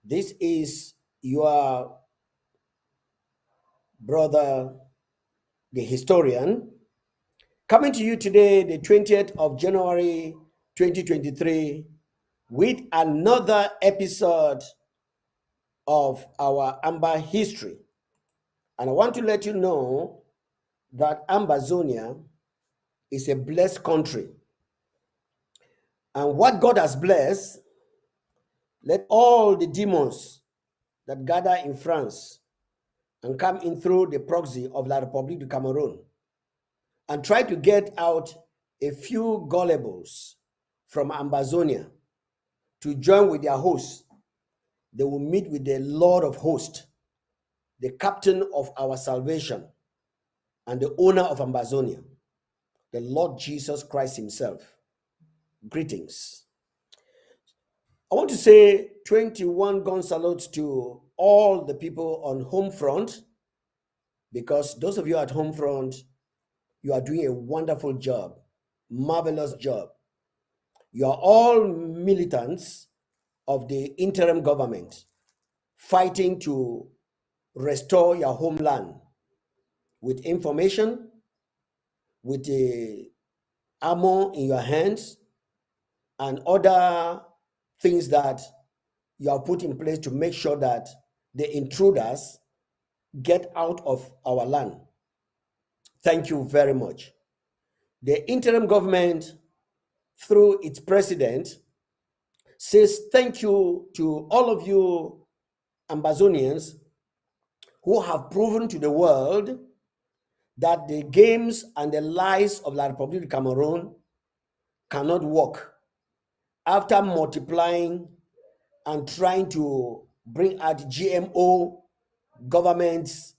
This is your brother, the historian, coming to you today, the 20th of January 2023, with another episode of our Amba history. And I want to let you know that Ambazonia is a blessed country. And what God has blessed, let all the demons that gather in France and come in through the proxy of La République du Cameroon and try to get out a few gullibles from Ambazonia to join with their hosts. They will meet with the Lord of hosts, the captain of our salvation, and the owner of Ambazonia, the Lord Jesus Christ himself. Greetings. I want to say 21 gun salutes to all the people on home front, because those of you at home front, you are doing a wonderful job, marvelous job. You are all militants of the interim government fighting to restore your homeland with information, with the ammo in your hands, and other things that you have put in place to make sure that the intruders get out of our land. Thank you very much. The interim government, through its president, says thank you to all of you Ambazonians who have proven to the world that the games and the lies of La République du Cameroon cannot work. After multiplying and trying to bring out GMO governments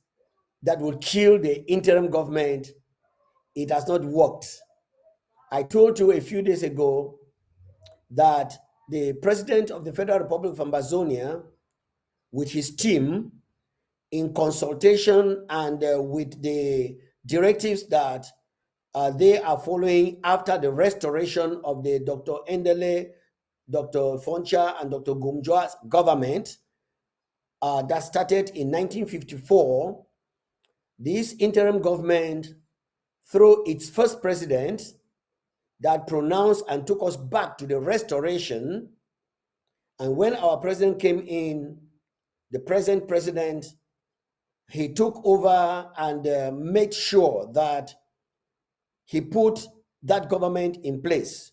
that will kill the interim government, it has not worked. I told you a few days ago that the president of the Federal Republic of Ambazonia, with his team, in consultation and with the directives that they are following after the restoration of the Dr. Endele, Dr. Foncha, and Dr. Gumjoa's government that started in 1954, this interim government, through its first president that pronounced and took us back to the restoration, and when our president came in, the present president, he took over and made sure that he put that government in place.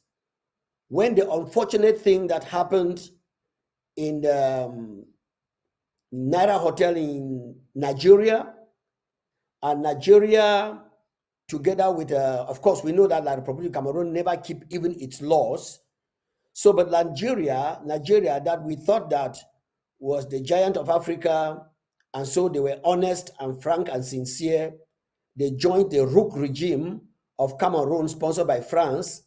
When the unfortunate thing that happened in the Naira Hotel in Nigeria, and Nigeria, together with, of course, we know that La République Cameroon never keep even its laws. So, but Nigeria, that we thought that was the giant of Africa, and so they were honest and frank and sincere. They joined the Rook regime of Cameroon, sponsored by France,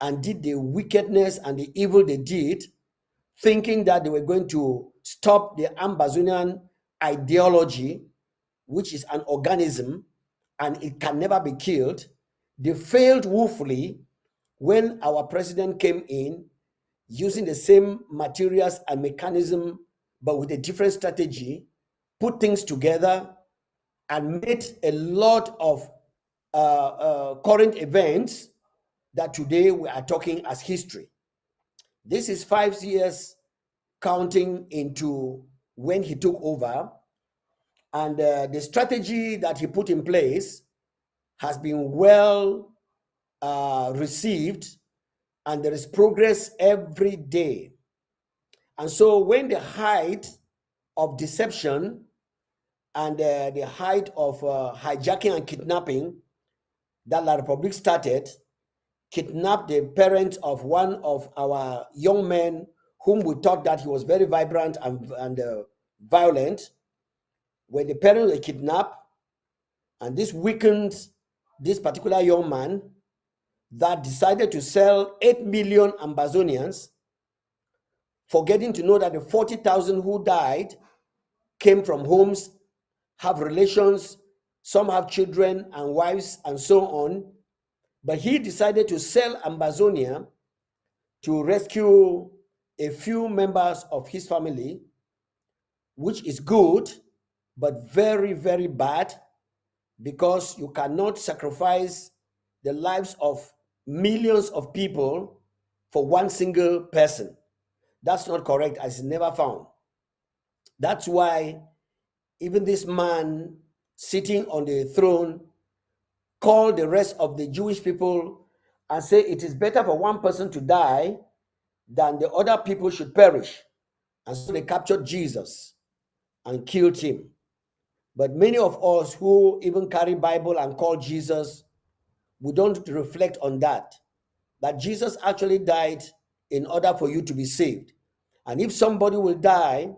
and did the wickedness and the evil they did, thinking that they were going to stop the Ambazonian ideology, which is an organism and it can never be killed. They failed woefully when our president came in, using the same materials and mechanism, but with a different strategy, put things together and made a lot of current events that today we are talking as history. This is 5 years counting into when he took over, and the strategy that he put in place has been well received, and there is progress every day. And so when the height of deception and the height of hijacking and kidnapping that La République started, kidnapped the parents of one of our young men whom we thought that he was very vibrant and violent. When the parents were kidnapped, and this weakened this particular young man that decided to sell 8 million Ambazonians, forgetting to know that the 40,000 who died came from homes, have relations, some have children and wives and so on. But he decided to sell Ambazonia to rescue a few members of his family which is good, but very, very bad, because you cannot sacrifice the lives of millions of people for one single person. That's not correct, as it's never found. That's why even this man sitting on the throne called the rest of the Jewish people and say it is better for one person to die than the other people should perish. And so they captured Jesus and killed him. But many of us who even carry Bible and call Jesus, we don't reflect on that Jesus actually died in order for you to be saved. And if somebody will die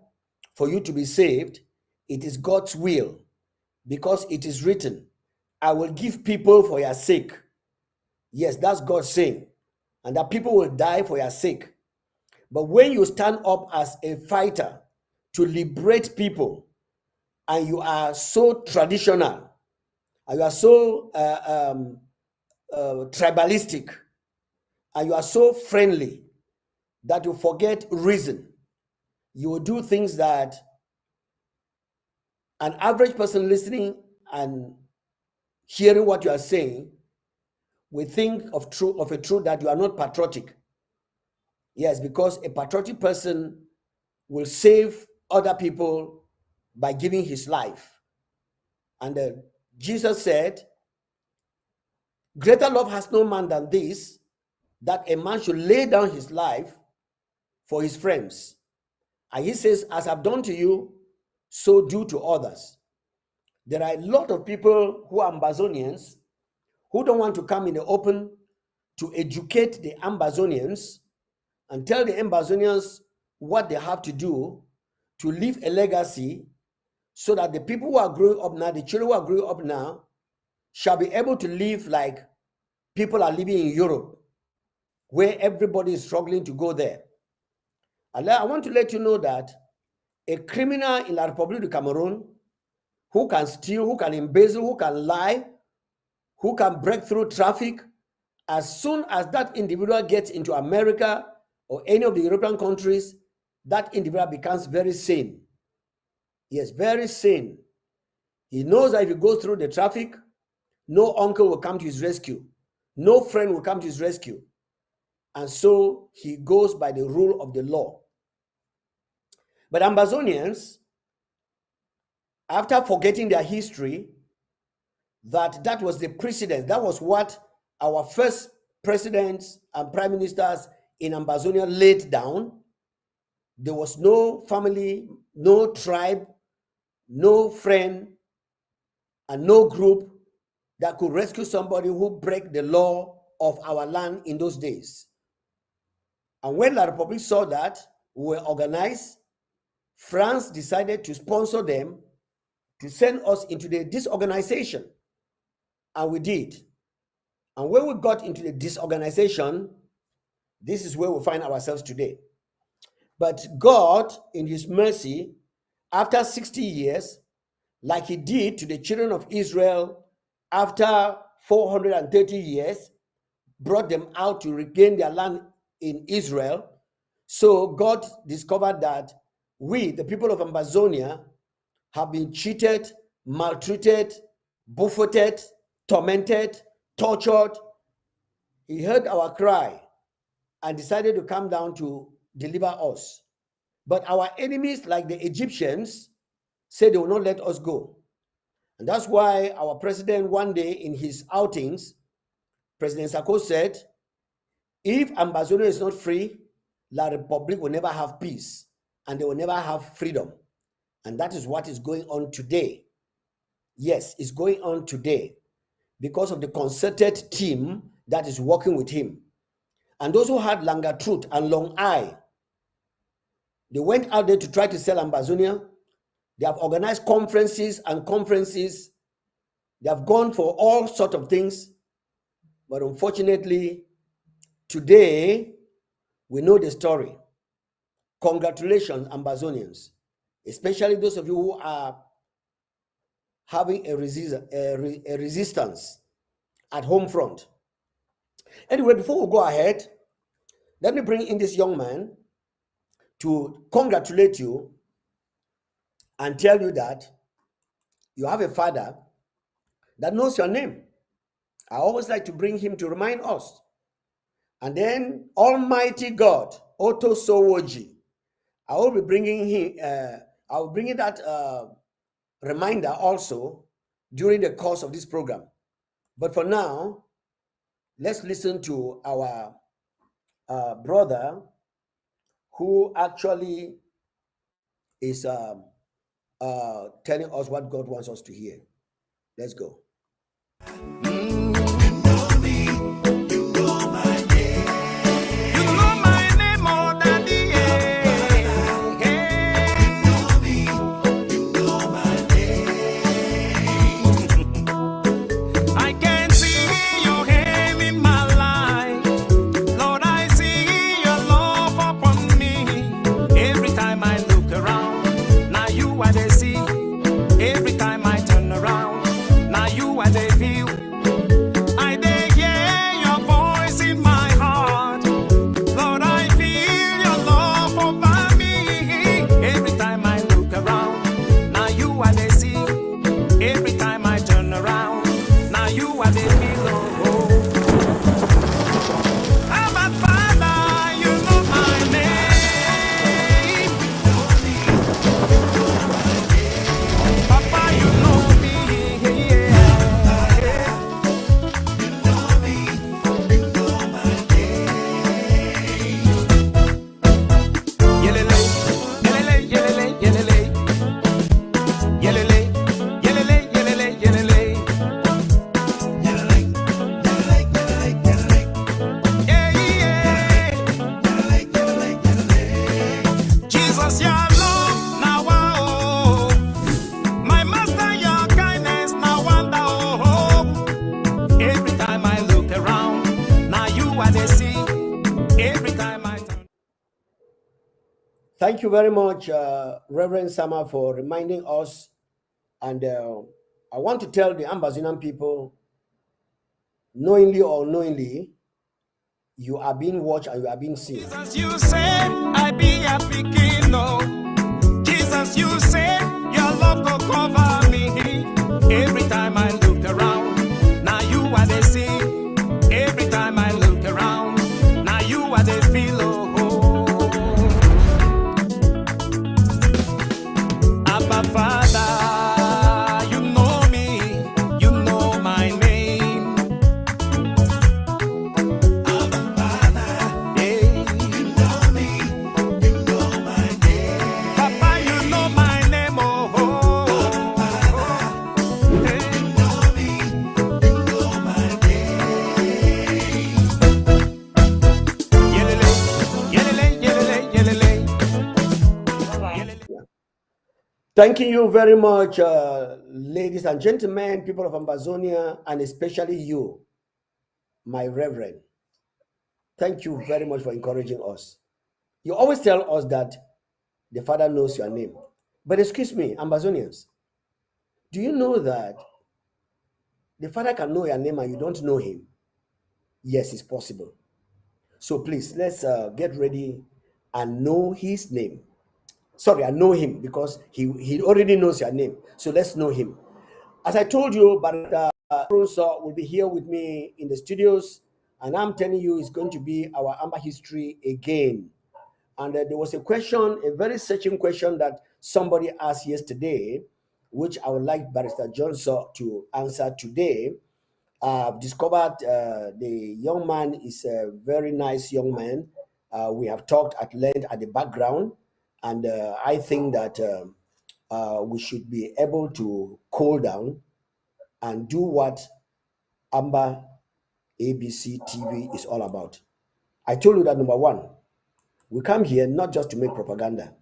for you to be saved, it is God's will, because it is written, I will give people for your sake. Yes, that's God saying, and that people will die for your sake. But when you stand up as a fighter to liberate people, and you are so traditional, and you are so tribalistic, and you are so friendly that you forget reason, you will do things that an average person listening and hearing what you are saying will think of a truth that you are not patriotic. Yes, because a patriotic person will save other people by giving his life. And Jesus said, greater love has no man than this, that a man should lay down his life for his friends. And he says, as I've done to you, so do to others. There are a lot of people who are Ambazonians who don't want to come in the open to educate the Ambazonians and tell the Ambazonians what they have to do to leave a legacy, so that the people who are growing up now, the children who are growing up now, shall be able to live like people are living in Europe, where everybody is struggling to go there. And I want to let you know that a criminal in La Republic of Cameroon who can steal, who can embezzle, who can lie, who can break through traffic, as soon as that individual gets into America or any of the European countries, that individual becomes very sane. Yes, very sane. He knows that if he goes through the traffic, no uncle will come to his rescue, no friend will come to his rescue. And so he goes by the rule of the law. But Ambazonians, after forgetting their history, that was the precedent, that was what our first presidents and prime ministers in Ambazonia laid down. There was no family, no tribe, no friend, and no group that could rescue somebody who break the law of our land in those days. And when La Republic saw that we were organized, France decided to sponsor them to send us into the disorganization. And we did. And when we got into the disorganization, this is where we find ourselves today. But God, in his mercy, after 60 years, like he did to the children of Israel after 430 years, brought them out to regain their land in Israel. So God discovered that we, the people of Ambazonia, have been cheated, maltreated, buffeted, tormented, tortured. He heard our cry and decided to come down to deliver us. But our enemies, like the Egyptians, said they will not let us go. And that's why our president, one day in his outings, President Nsoh said, if Ambazonia is not free, La Republic will never have peace and they will never have freedom. And that is what is going on today. Yes, it's going on today because of the concerted team that is working with him. And those who had longer truth and long eye, they went out there to try to sell Ambazonia. They have organized conferences and conferences. They have gone for all sorts of things. But unfortunately, today, we know the story. Congratulations, Ambazonians, especially those of you who are having a resistance at home front. Anyway, before we go ahead, let me bring in this young man to congratulate you and tell you that you have a father that knows your name. I always like to bring him to remind us. And then Almighty God, Oto Sowoji, I will be bringing him. I will bring that reminder also during the course of this program. But for now, let's listen to our brother who actually is telling us what God wants us to hear. Let's go. Thank you very much, Reverend Sama, for reminding us. And I want to tell the Ambazonian people, knowingly or unknowingly, you are being watched and you are being seen. Jesus, you said, I be a picking, no. Jesus, you said, your love will cover me. Every time I look around, now you are the sea. Every time I look around, now you are the pillow. Abba Father, you know me, you know my name. Abba Father, yeah, you know me, you know my name. Papa, you know my name, oh. Abba Father, yeah, you know me, you know my name. Yelele, yelele, yelele, yelele. Thanking you very much, ladies and gentlemen, people of Ambazonia, and especially you, my Reverend. Thank you very much for encouraging us. You always tell us that the Father knows your name. But excuse me, Ambazonians, do you know that the Father can know your name and you don't know him? Yes, it's possible. So please, let's get ready and know his name. Sorry, I know him because he already knows your name. So let's know him. As I told you, Barrister Nsoh will be here with me in the studios, and I'm telling you, it's going to be our Amba history again. And there was a question, a very searching question that somebody asked yesterday, which I would like Barrister Nsoh to answer today. I've discovered the young man is a very nice young man. We have talked at length at the background, and I think that we should be able to cool down and do what Amba ABC TV is all about. I told you that number one, we come here not just to make propaganda,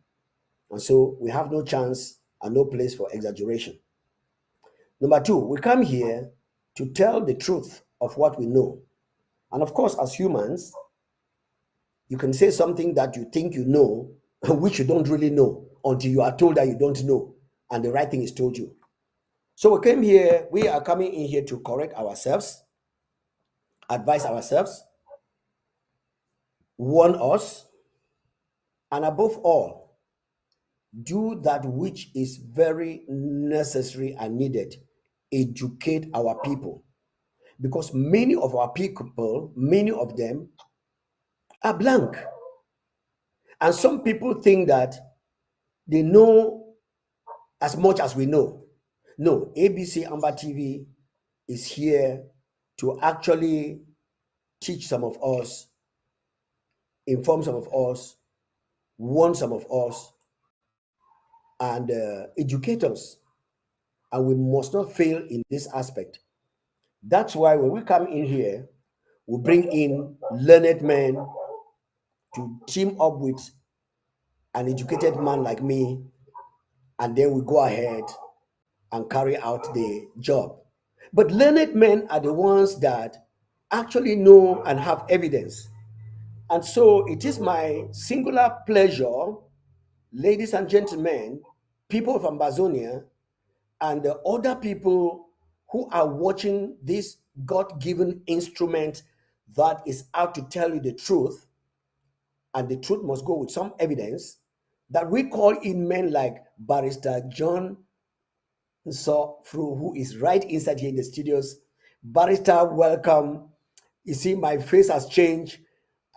and so we have no chance and no place for exaggeration. Number two, we come here to tell the truth of what we know. And of course, as humans, you can say something that you think you know, which you don't really know until you are told that you don't know, and the right thing is told you. So we are coming in here to correct ourselves, advise ourselves, warn us, and above all, do that which is very necessary and needed. Educate our people. Because many of our people, many of them are blank. And some people think that they know as much as we know. No, ABC Amba TV is here to actually teach some of us, inform some of us, warn some of us, and educate us. And we must not fail in this aspect. That's why when we come in here, we bring in learned men to team up with an educated man like me, and then we go ahead and carry out the job. But learned men are the ones that actually know and have evidence. And so it is my singular pleasure, ladies and gentlemen, people of Ambazonia, and the other people who are watching this God given instrument that is out to tell you the truth, and the truth must go with some evidence, that we call in men like Barrister John Nsoh, who is right inside here in the studios. Barrister, welcome. You see, my face has changed,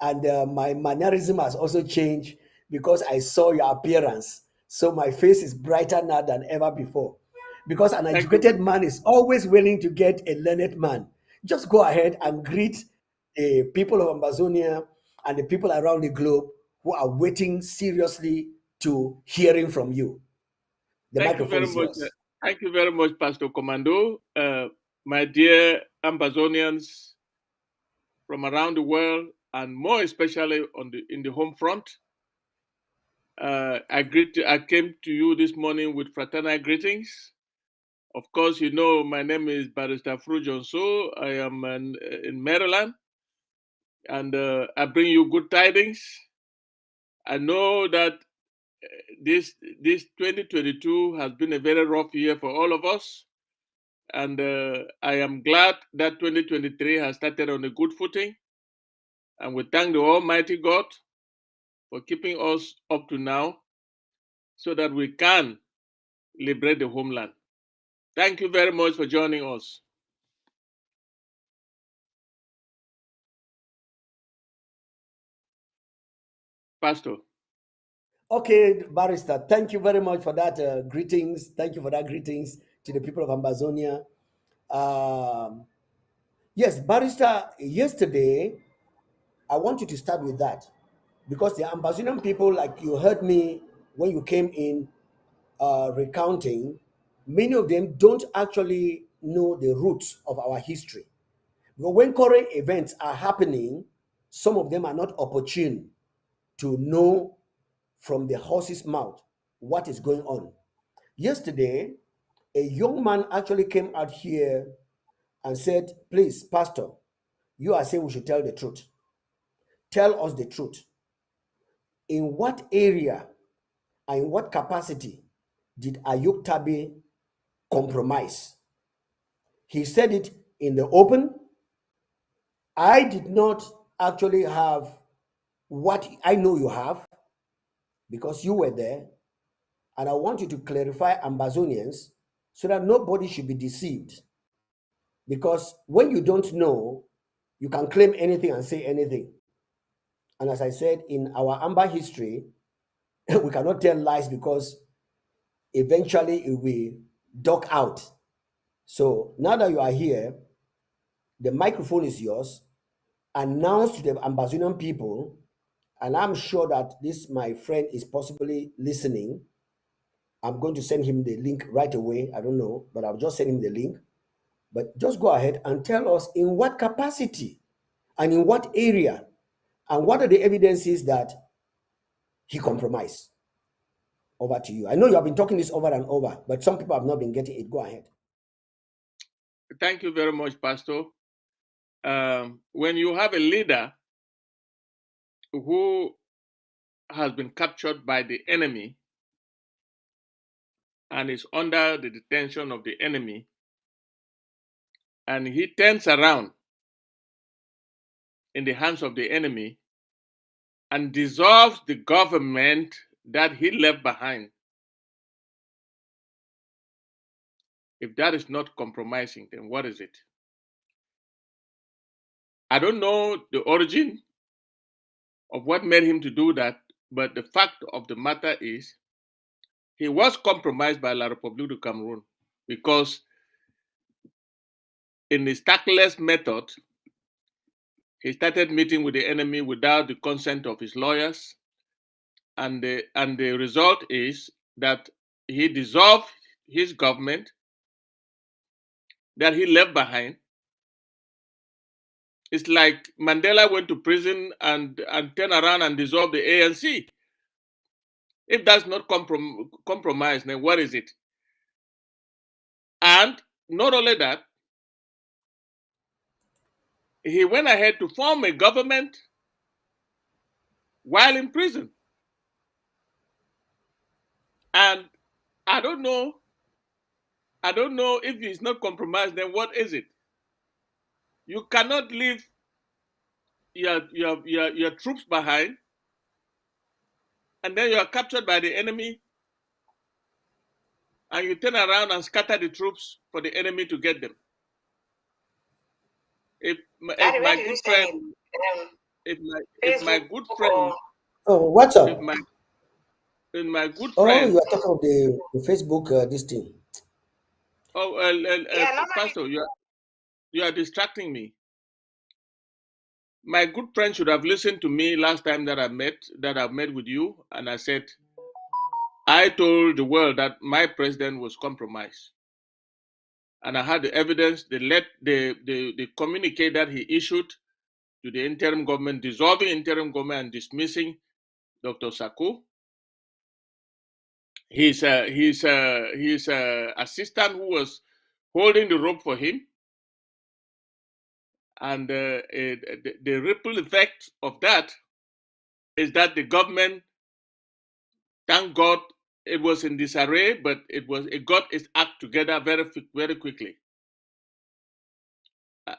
and my mannerism has also changed because I saw your appearance. So my face is brighter now than ever before. Because an Thank you. educated man is always willing to get a learned man. Just go ahead and greet the people of Amazonia and the people around the globe who are waiting seriously to hearing from you. The Thank you microphone very is much. yours. Thank you very much, Pastor Komando. My dear Ambazonians from around the world, and more especially in the home front. I came to you this morning with fraternal greetings. Of course, you know my name is Barrister Nsoh. I am in Maryland, and I bring you good tidings. I know that this 2022 has been a very rough year for all of us, and I am glad that 2023 has started on a good footing. And we thank the Almighty God for keeping us up to now so that we can liberate the homeland. Thank you very much for joining us. Pastor. Okay, Barrister, thank you very much for that greetings. Thank you for that greetings to the people of Ambazonia. Um, yes, Barrister, yesterday, I want you to start with that because the Ambazonian people, like you heard me when you came in recounting, many of them don't actually know the roots of our history. But when current events are happening, some of them are not opportune to know from the horse's mouth what is going on. Yesterday, a young man actually came out here and said, please, Pastor, you are saying we should tell the truth. Tell us the truth. In what area and in what capacity did Ayuk Tabi compromise? He said it in the open. I did not actually have what I know you have because you were there. And I want you to clarify Ambazonians so that nobody should be deceived. Because when you don't know, you can claim anything and say anything. And as I said, in our Amba history, we cannot tell lies because eventually it will duck out. So now that you are here, the microphone is yours. Announce to the Ambazonian people, and I'm sure that this, my friend, is possibly listening. I'm going to send him the link right away. I don't know, but I'll just send him the link. But just go ahead and tell us in what capacity and in what area and what are the evidences that he compromised. Over to you. I know you have been talking this over and over, but some people have not been getting it. Go ahead. Thank you very much, Pastor. When you have a leader who has been captured by the enemy and is under the detention of the enemy, and he turns around in the hands of the enemy and dissolves the government that he left behind If that is not compromising, then what is it? I don't know the origin of what made him to do that, but the fact of the matter is he was compromised by La République du Cameroon because in his tactless method, he started meeting with the enemy without the consent of his lawyers. And the result is that he dissolved his government that he left behind. It's like Mandela went to prison and turned around and dissolved the ANC. If that's not compromise, then what is it? And not only that, he went ahead to form a government while in prison. And I don't know if it's not compromised, then what is it? You cannot leave your troops behind, and then you are captured by the enemy, and you turn around and scatter the troops for the enemy to get them. If my good friend, if my good friend, Oh, what's up? if my good Oh, friend, you are talking of the Facebook this thing. oh, Pastor, you are distracting me. My good friend should have listened to me last time that I've met with you, and I said, I told the world that my president was compromised. And I had the evidence, the communique that he issued to the interim government, dissolving interim government and dismissing Dr. Sako. His assistant who was holding the rope for him. And the ripple effect of that is that the government, thank God, it was in disarray, but it got its act together very quickly.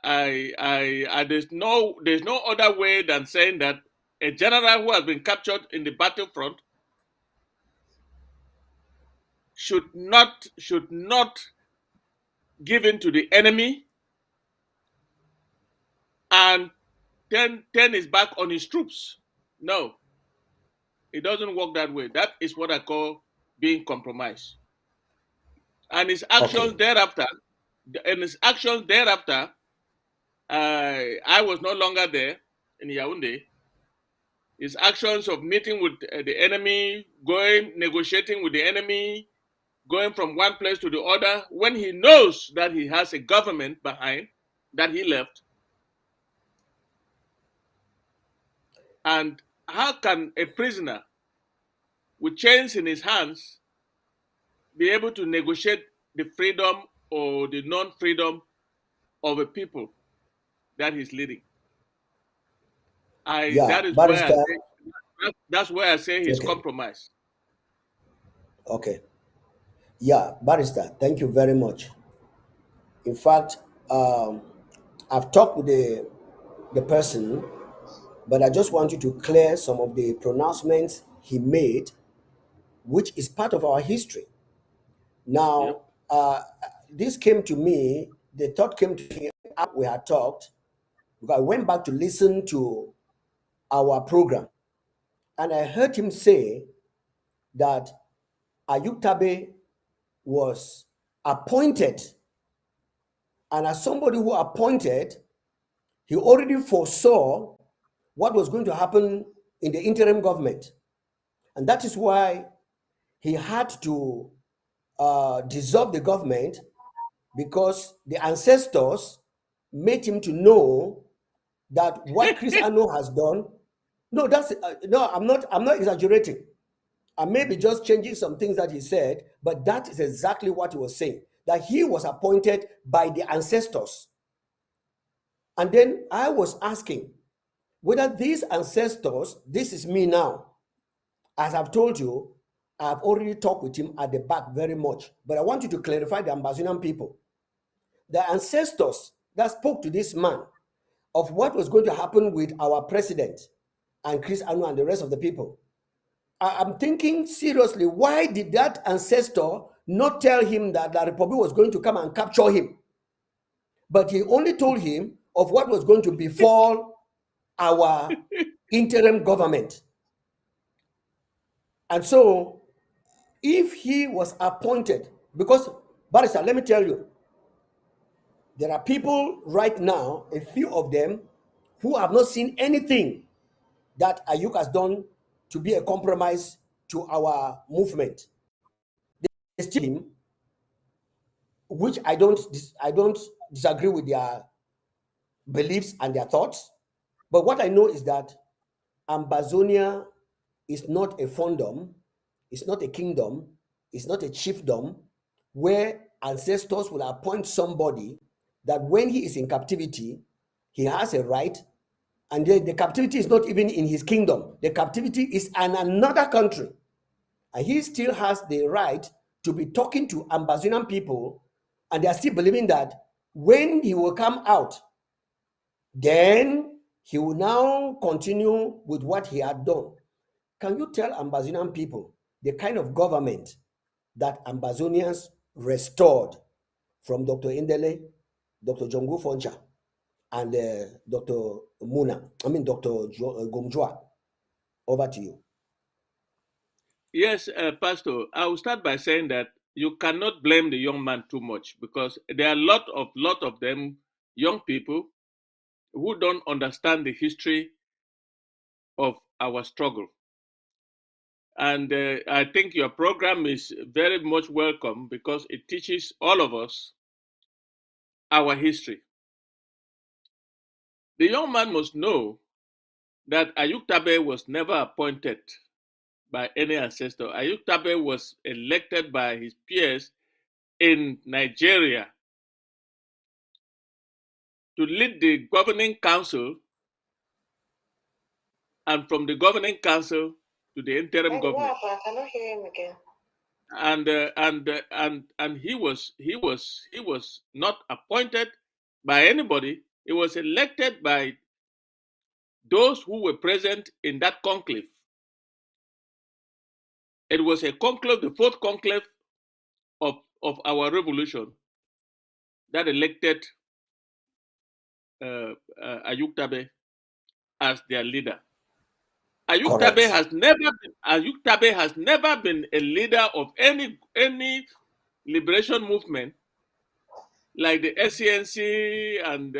There's no other way than saying that a general who has been captured in the battlefront should not give in to the enemy and turn his back on his troops. No, it doesn't work that way. That is what I call being compromised. And his actions thereafter, I was no longer there in Yaoundé. His actions of meeting with the enemy, negotiating with the enemy, going from one place to the other, when he knows that he has a government behind that he left. And how can a prisoner with chains in his hands be able to negotiate the freedom or the non-freedom of a people that he's leading? That's where I say he's compromised. Okay. Yeah, Barrister, thank you very much. In fact, I've talked with the person, but I just want you to clear some of the pronouncements he made, which is part of our history. Now, this came to me, the thought came to me after we had talked, because I went back to listen to our program, and I heard him say that Ayuk Tabe was appointed, and as somebody who appointed, he already foresaw what was going to happen in the interim government. And that is why he had to dissolve the government, because the ancestors made him to know that what Chris Ano has done. No, I'm not exaggerating. I may be just changing some things that he said, but that is exactly what he was saying, that he was appointed by the ancestors. And then I was asking whether these ancestors, this is me now, as I've told you, I've already talked with him at the back very much, but I want you to clarify the Ambazonian people. The ancestors that spoke to this man of what was going to happen with our president and Chris Ano and the rest of the people, I'm thinking seriously, why did that ancestor not tell him that the Republic was going to come and capture him? But he only told him of what was going to befall our interim government. And so, if he was appointed, because, Barrister, let me tell you, there are people right now, a few of them, who have not seen anything that Ayuk has done to be a compromise to our movement. They still him, which I don't disagree with their beliefs and their thoughts. But what I know is that Ambazonia is not a fondom, it's not a kingdom, it's not a chiefdom where ancestors will appoint somebody that when he is in captivity, he has a right, and the captivity is not even in his kingdom. The captivity is in another country. And he still has the right to be talking to Ambazonian people, and they are still believing that when he will come out, then he will now continue with what he had done. Can you tell Ambazonian people the kind of government that Ambazonians restored from Dr. Indele, Dr. Jongu Foncha, and Dr. Dr. Gomjua? Over to you. Yes, Pastor, I will start by saying that you cannot blame the young man too much because there are a lot of them, young people, who don't understand the history of our struggle. And I think your program is very much welcome because it teaches all of us our history. The young man must know that Ayuk Tabe was never appointed by any ancestor. Ayuk Tabe was elected by his peers in Nigeria to lead the governing council, and from the governing council to the interim government. I cannot hear him again. And he was not appointed by anybody. He was elected by those who were present in that conclave. It was a conclave, the fourth conclave of our revolution, that elected Ayuk Tabe as their leader. Ayuk Tabe has never been a leader of any liberation movement like the SCNC and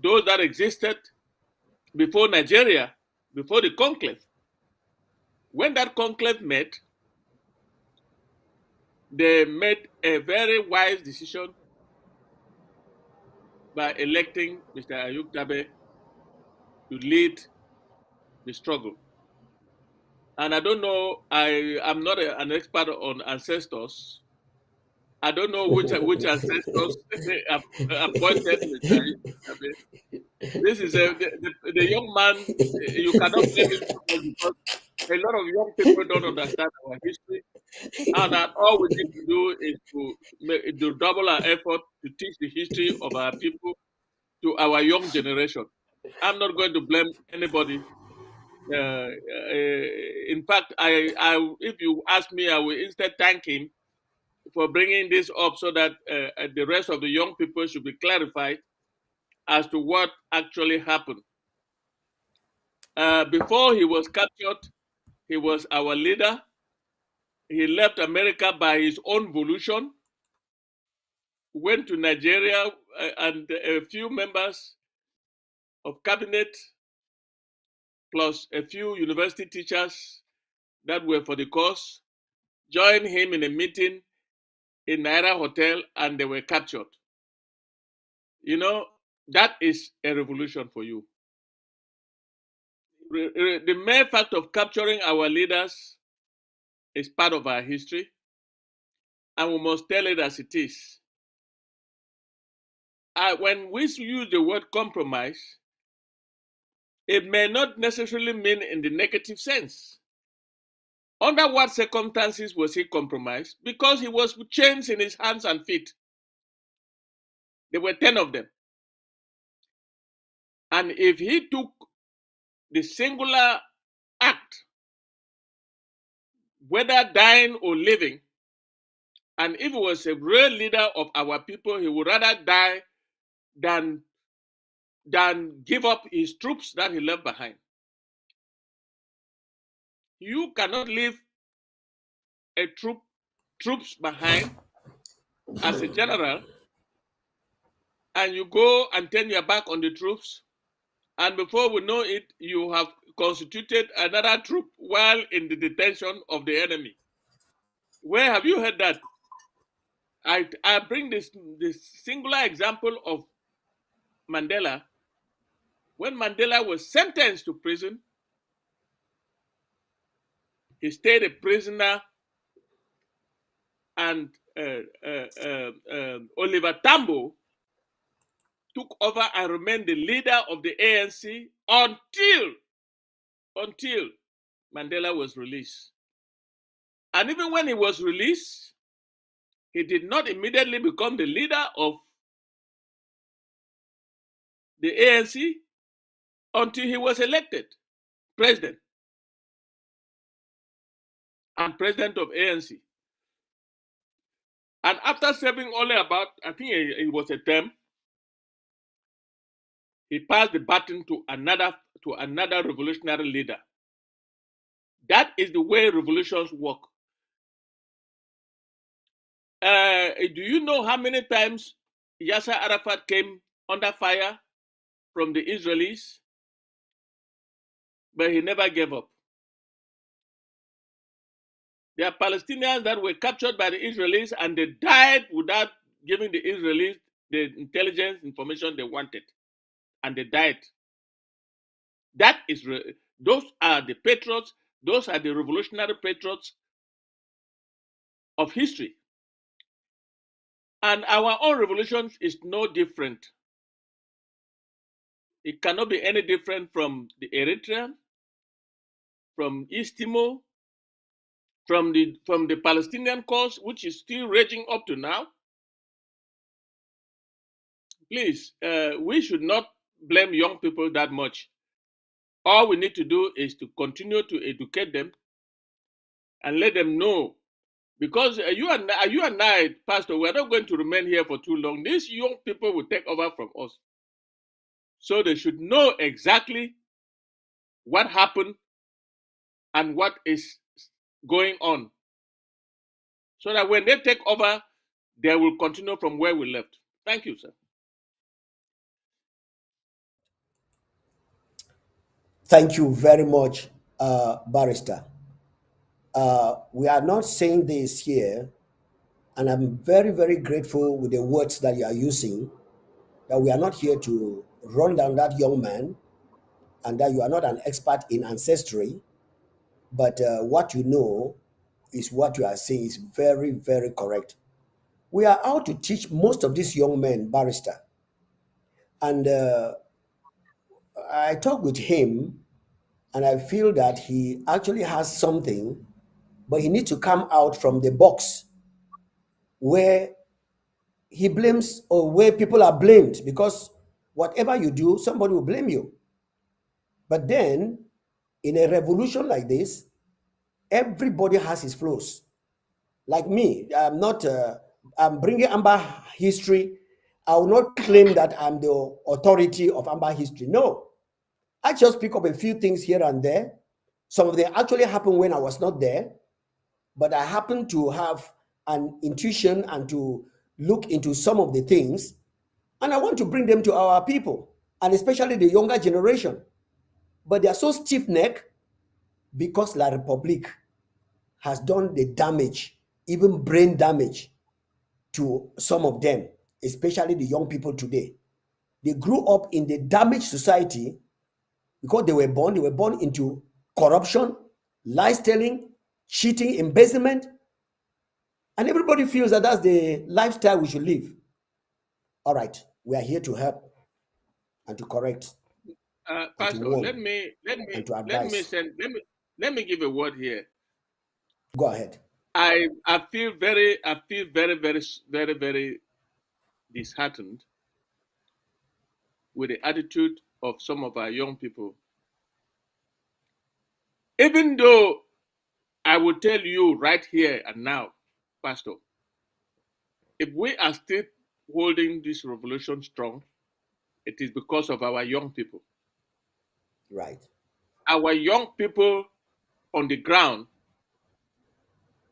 those that existed before Nigeria, before the conclave. When that conclave met, they made a very wise decision by electing Mr. Ayuk Tabe to lead the struggle. And I don't know, am not an expert on ancestors. I don't know which ancestors appointed Mr. Ayuk Tabe. This is the young man. You cannot blame him too much because a lot of young people don't understand our history, and that all we need to do is to double our effort to teach the history of our people to our young generation. I'm not going to blame anybody. In fact, if you ask me, I will instead thank him for bringing this up so that the rest of the young people should be clarified as to what actually happened. Before he was captured, he was our leader. He left America by his own volition, went to Nigeria, and a few members of cabinet, plus a few university teachers that were for the cause, joined him in a meeting in Naira Hotel, and they were captured. You know, that is a revolution for you. The mere fact of capturing our leaders is part of our history, and we must tell it as it is. When we use the word compromise, it may not necessarily mean in the negative sense. Under what circumstances was he compromised? Because he was with chains in his hands and feet. There were 10 of them. And if he took the singular act whether dying or living. And if he was a real leader of our people, he would rather die than give up his troops that he left behind. You cannot leave a troops behind as a general, and you go and turn your back on the troops, and before we know it, you have constituted another troop while in the detention of the enemy. Where have you heard that? I bring this singular example of Mandela. When Mandela was sentenced to prison, he stayed a prisoner, and Oliver Tambo took over and remained the leader of the ANC until Mandela was released. And even when he was released, he did not immediately become the leader of the ANC until he was elected president and president of ANC. And after serving only about, I think it was a term, he passed the baton to another revolutionary leader. That is the way revolutions work. Do you know how many times Yasser Arafat came under fire from the Israelis? But he never gave up. There are Palestinians that were captured by the Israelis and they died without giving the Israelis the intelligence information they wanted. And they died. Those are the patriots, those are the revolutionary patriots of history. And our own revolution is no different. It cannot be any different from the Eritrean, from East Timor, from the Palestinian cause, which is still raging up to now. Please, we should not blame young people that much. All we need to do is to continue to educate them and let them know, because you and I, Pastor, we're not going to remain here for too long. These young people will take over from us, so they should know exactly what happened and what is going on, so that when they take over, they will continue from where we left. Thank you, sir. Thank you very much, Barrister. We are not saying this here, and I'm very, very grateful with the words that you are using, that we are not here to run down that young man and that you are not an expert in ancestry, but what you know is what you are saying is very, very correct. We are out to teach most of these young men, Barrister. And I talk with him, and I feel that he actually has something, but he needs to come out from the box where he blames or where people are blamed, because whatever you do, somebody will blame you. But then, in a revolution like this, everybody has his flaws. Like me, I'm bringing Amba history. I will not claim that I'm the authority of Amba history. No, I just pick up a few things here and there. Some of them actually happened when I was not there, but I happen to have an intuition and to look into some of the things, and I want to bring them to our people, and especially the younger generation. But they are so stiff-necked because La Republique has done the damage, even brain damage, to some of them, especially the young people today. They grew up in the damaged society because they were born into corruption, lies telling, cheating, embezzlement, and everybody feels that that's the lifestyle we should live. All right, we are here to help and to correct and to Pastor, warn let me and to advise. let me give a word here. Go ahead. I feel very very disheartened with the attitude of some of our young people. Even though I will tell you right here and now, Pastor, if we are still holding this revolution strong, it is because of our young people. Right. Our young people on the ground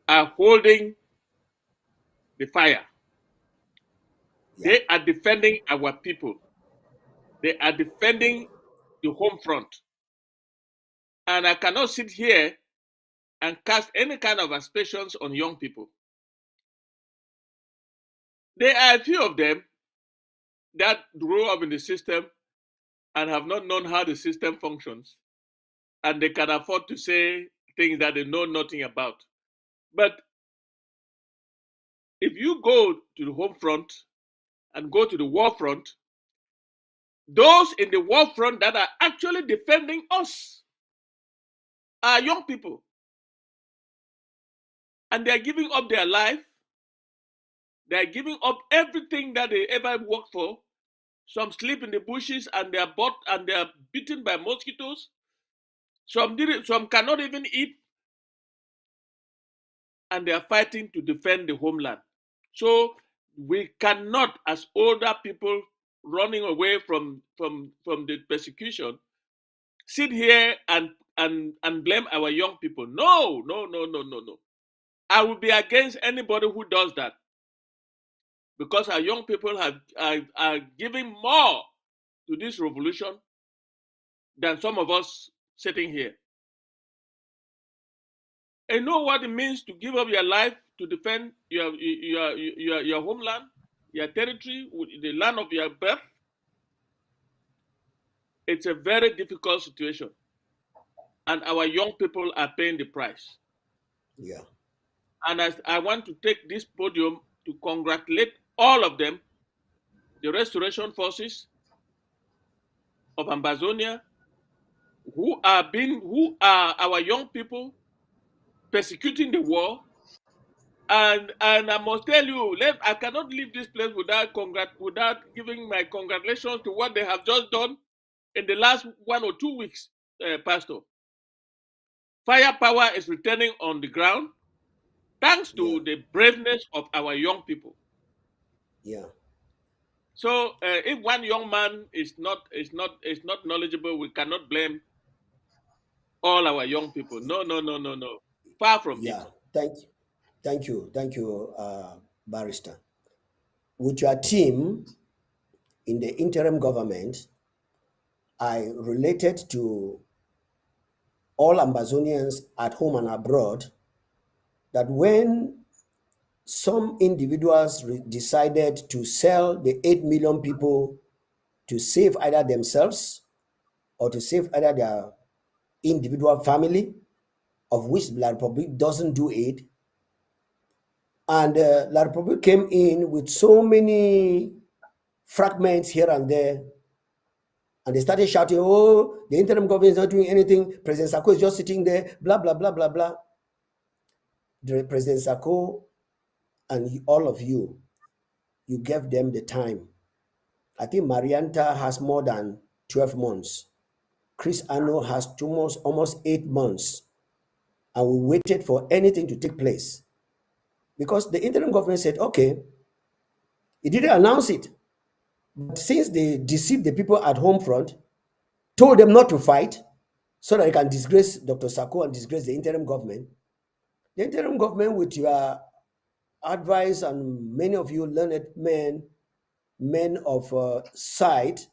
are holding the fire. Yeah. They are defending our people. They are defending the home front. And I cannot sit here and cast any kind of aspersions on young people. There are a few of them that grew up in the system and have not known how the system functions, and they can afford to say things that they know nothing about. But if you go to the home front and go to the war front, those in the war front that are actually defending us are young people. And they are giving up their life. They are giving up everything that they ever worked for. Some sleep in the bushes and they are bought and they are bitten by mosquitoes. Some cannot even eat, and they are fighting to defend the homeland. So we cannot, as older people running away from the persecution, sit here and blame our young people. No, no, no, no, no, no. I will be against anybody who does that, because our young people are giving more to this revolution than some of us sitting here. And know what it means to give up your life to defend your homeland, your territory, the land of your birth. It's a very difficult situation, and our young people are paying the price. Yeah. And I want to take this podium to congratulate all of them, the restoration forces of Ambazonia, who are our young people persecuting the war. And I must tell you, I cannot leave this place without giving my congratulations to what they have just done in the last 1 or 2 weeks, Pastor. Firepower is returning on the ground thanks Yeah. to the braveness of our young people. Yeah. So if one young man is not knowledgeable, we cannot blame all our young people. No, no, no, no, no. Far from it. Yeah. Thank you, Barrister. With your team in the interim government, I related to all Ambazonians at home and abroad that when some individuals decided to sell the 8 million people to save either themselves or to save either their individual family, of which La Republic doesn't do it. And La Republic came in with so many fragments here and there, and they started shouting, oh, the interim government is not doing anything. President Sako is just sitting there, blah, blah, blah, blah, blah. President Sako and all of you, you gave them the time. I think Marianta has more than 12 months. Chris Anno has almost 8 months. And we waited for anything to take place. Because the interim government said, okay, it didn't announce it. But since they deceived the people at home front, told them not to fight, so that they can disgrace Dr. Sako and disgrace the interim government, the interim government, with your advice and many of you learned men of sight,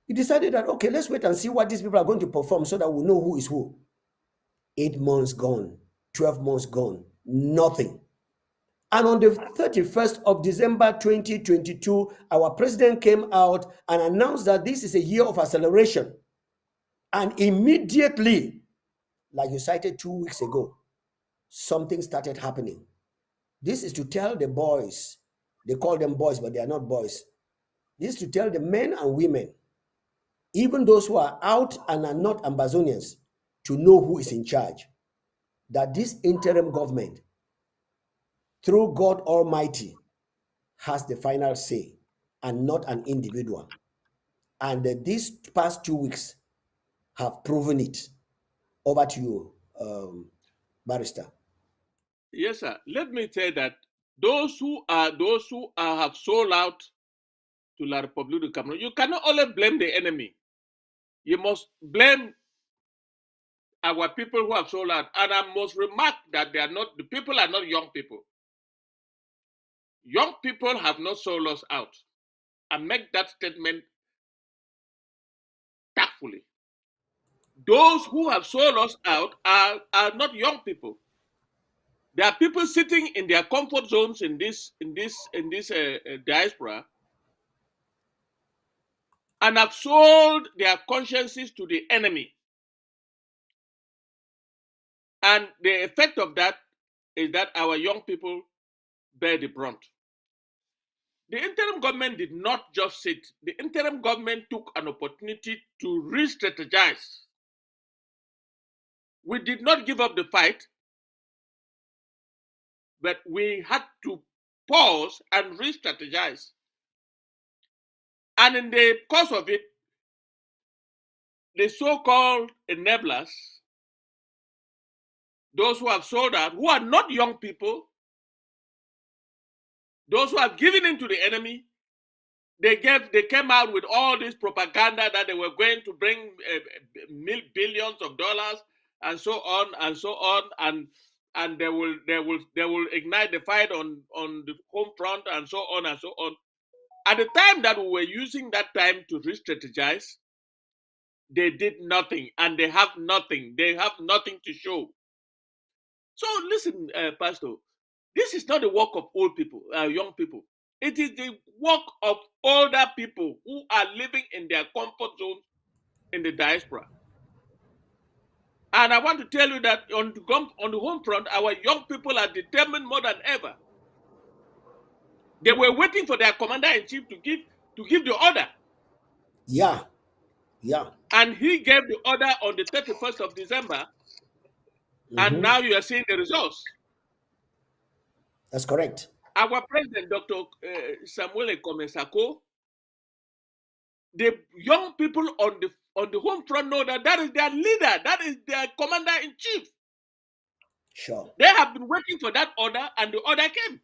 you decided that, okay, let's wait and see what these people are going to perform so that we know who is who. 8 months gone, 12 months gone, nothing. And on the 31st of December 2022, our president came out and announced that this is a year of acceleration. And immediately, like you cited 2 weeks ago, something started happening. This is to tell the boys, they call them boys, but they are not boys. This is to tell the men and women, even those who are out and are not Ambazonians, to know who is in charge. That this interim government, through God Almighty, has the final say and not an individual. And these past 2 weeks have proven it. Over to you, Barrister. Yes, sir. Let me say that those who have sold out to La République du Cameroon, you cannot only blame the enemy. You must blame our people who have sold out. And I must remark that the people are not young people. Young people have not sold us out. I make that statement tactfully. Those who have sold us out are not young people. There are people sitting in their comfort zones in this diaspora and have sold their consciences to the enemy. And the effect of that is that our young people bear the brunt. The interim government did not just sit. The interim government took an opportunity to re-strategize. We did not give up the fight, but we had to pause and re-strategize. And in the course of it, the so-called enablers, those who have sold out, who are not young people, those who have given in to the enemy, they came out with all this propaganda that they were going to bring billions of dollars and so on and so on, and they will ignite the fight on the home front and so on and so on. At the time that we were using that time to re-strategize, they did nothing, and they have nothing. They have nothing to show. So listen, Pastor, this is not the work of old people, young people. It is the work of older people who are living in their comfort zones in the diaspora. And I want to tell you that on the home front, our young people are determined more than ever. They were waiting for their commander-in-chief to give the order. Yeah, yeah. And he gave the order on the 31st of December, and Mm-hmm. now you are seeing the results. That's correct. Our president, Dr. Samuel Komesako, the young people on the home front know that is their leader, that is their commander-in-chief. Sure. They have been waiting for that order, and the order came.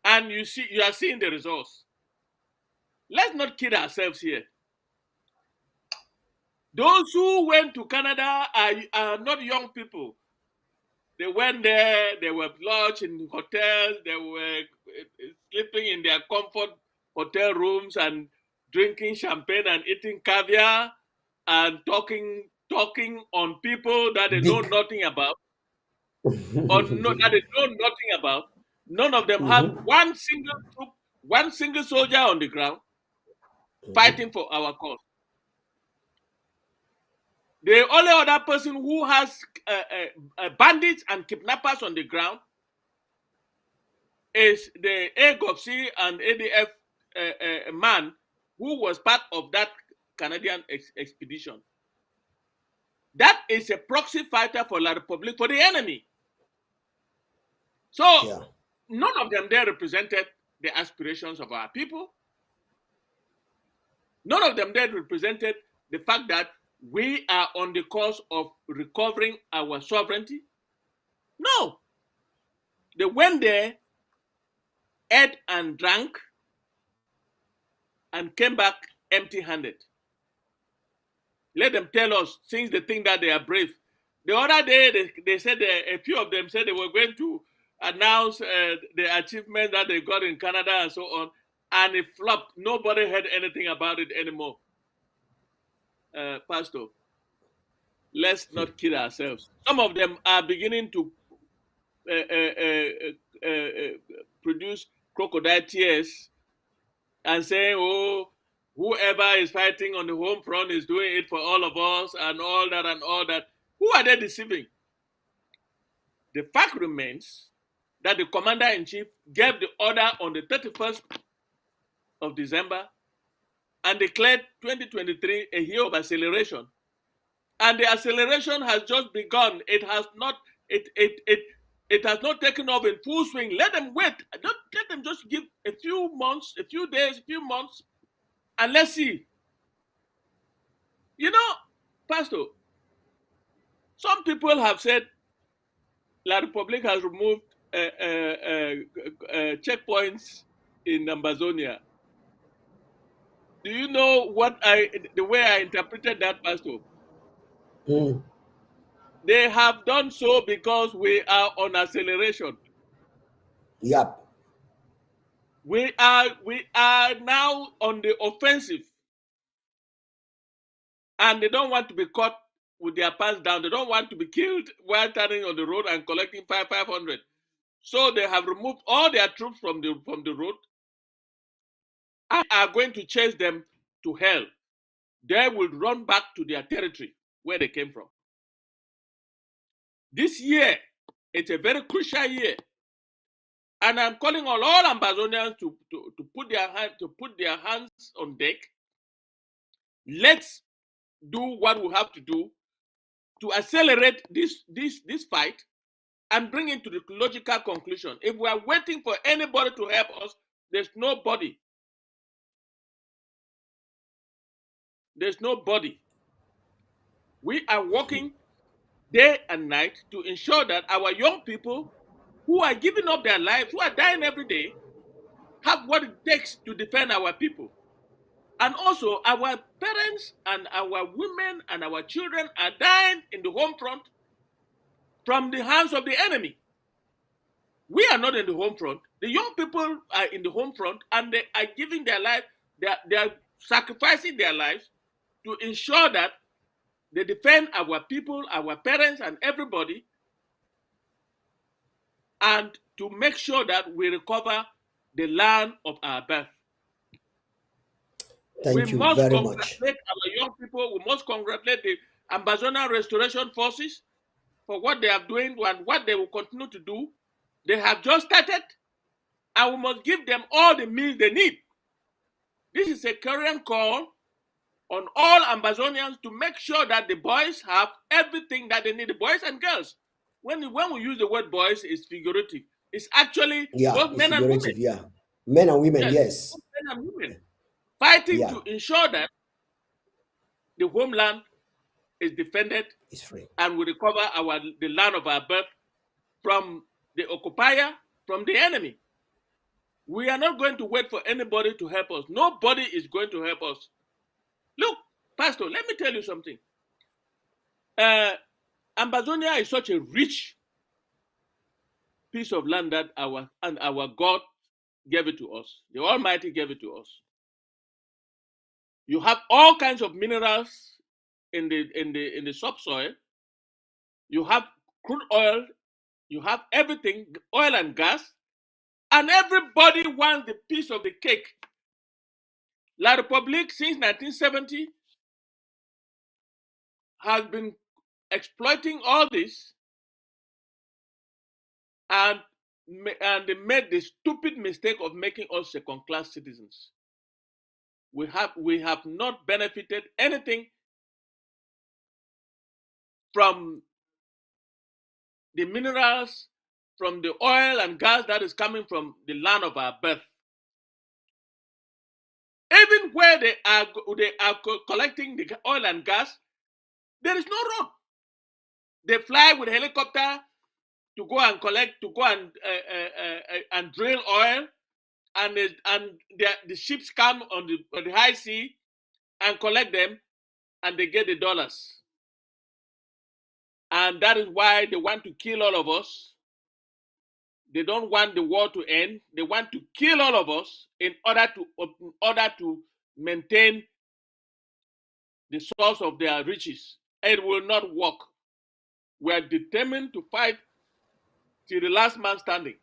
And you are seeing the results. Let's not kid ourselves here. Those who went to Canada are not young people. They went there, they were lodged in hotels, they were sleeping in their comfort hotel rooms and drinking champagne and eating caviar and talking on people that they know Big. nothing about, or that they know nothing about. None of them have Mm-hmm. one single troop, one single soldier on the ground fighting for our cause. The only other person who has bandits and kidnappers on the ground is the AGOFC and ADF man who was part of that Canadian expedition. That is a proxy fighter for La Republique, for the enemy. So Yeah. none of them there represented the aspirations of our people. None of them there represented the fact that we are on the course of recovering our sovereignty. No. They went there, ate and drank, and came back empty-handed. Let them tell us, since they think that they are brave. The other day, they said a few of them said they were going to announce the achievement that they got in Canada and so on, and it flopped. Nobody heard anything about it anymore. Pastor, let's not kid ourselves. Some of them are beginning to uh, uh, uh, produce crocodile tears and saying, oh, whoever is fighting on the home front is doing it for all of us and all that and all that. Who are they deceiving? The fact remains that the commander-in-chief gave the order on the 31st of December and declared 2023 a year of acceleration. And the acceleration has just begun. It has not taken off in full swing. Let them wait. Let them just give a few months, a few days, a few months, and let's see. You know, Pastor, Some people have said La Republic has removed checkpoints in Ambazonia. Do you know the way I interpreted that, Pastor? Mm. They have done so because we are on acceleration. Yep. We are now on the offensive, and they don't want to be caught with their pants down. They don't want to be killed while turning on the road and collecting 500. So they have removed all their troops from the road and are going to chase them to hell. They will run back to their territory where they came from. This year, it's a very crucial year. And I'm calling on all Ambazonians to put their hands on deck. Let's do what we have to do to accelerate this fight and bring it to the logical conclusion. If we are waiting for anybody to help us, there's nobody. There's nobody. We are working day and night to ensure that our young people who are giving up their lives, who are dying every day, have what it takes to defend our people. And also, our parents and our women and our children are dying in the home front from the hands of the enemy. We are not in the home front. The young people are in the home front and they are giving their life, they are sacrificing their lives to ensure that they defend our people, our parents, and everybody, and to make sure that we recover the land of our birth. Thank you Must very congratulate much. our young people. We must congratulate the Ambazonian Restoration Forces for what they are doing and what they will continue to do. They have just started, and we must give them all the means they need. This is a current call on all Ambazonians to make sure that the boys have everything that they need, the boys and girls. When we use the word boys, it's figurative. It's actually Yeah, both it's men and women. figurative. Yeah, men and women. Yes, Yes. both men and women. Fighting Yeah. to ensure that the homeland is defended It's free. and we recover the land of our birth from the occupier, from the enemy. We are not going to wait for anybody to help us. Nobody is going to help us. Look, Pastor, let me tell you something. Ambazonia is such a rich piece of land that our God gave it to us. The Almighty gave it to us. You have all kinds of minerals in the subsoil. You have crude oil. You have everything, oil and gas, and everybody wants the piece of the cake. La Republique since 1970 has been exploiting all this, and they made the stupid mistake of making us second-class citizens. We have not benefited anything from the minerals, from the oil and gas that is coming from the land of our birth. Even where they are collecting the oil and gas, there is no road. They fly with a helicopter to go and collect, to go and drill oil, and the ships come on the high sea and collect them, and they get the dollars. And that is why they want to kill all of us. They don't want the war to end. They want to kill all of us in order to maintain the source of their riches. It will not work. We are determined to fight till the last man standing.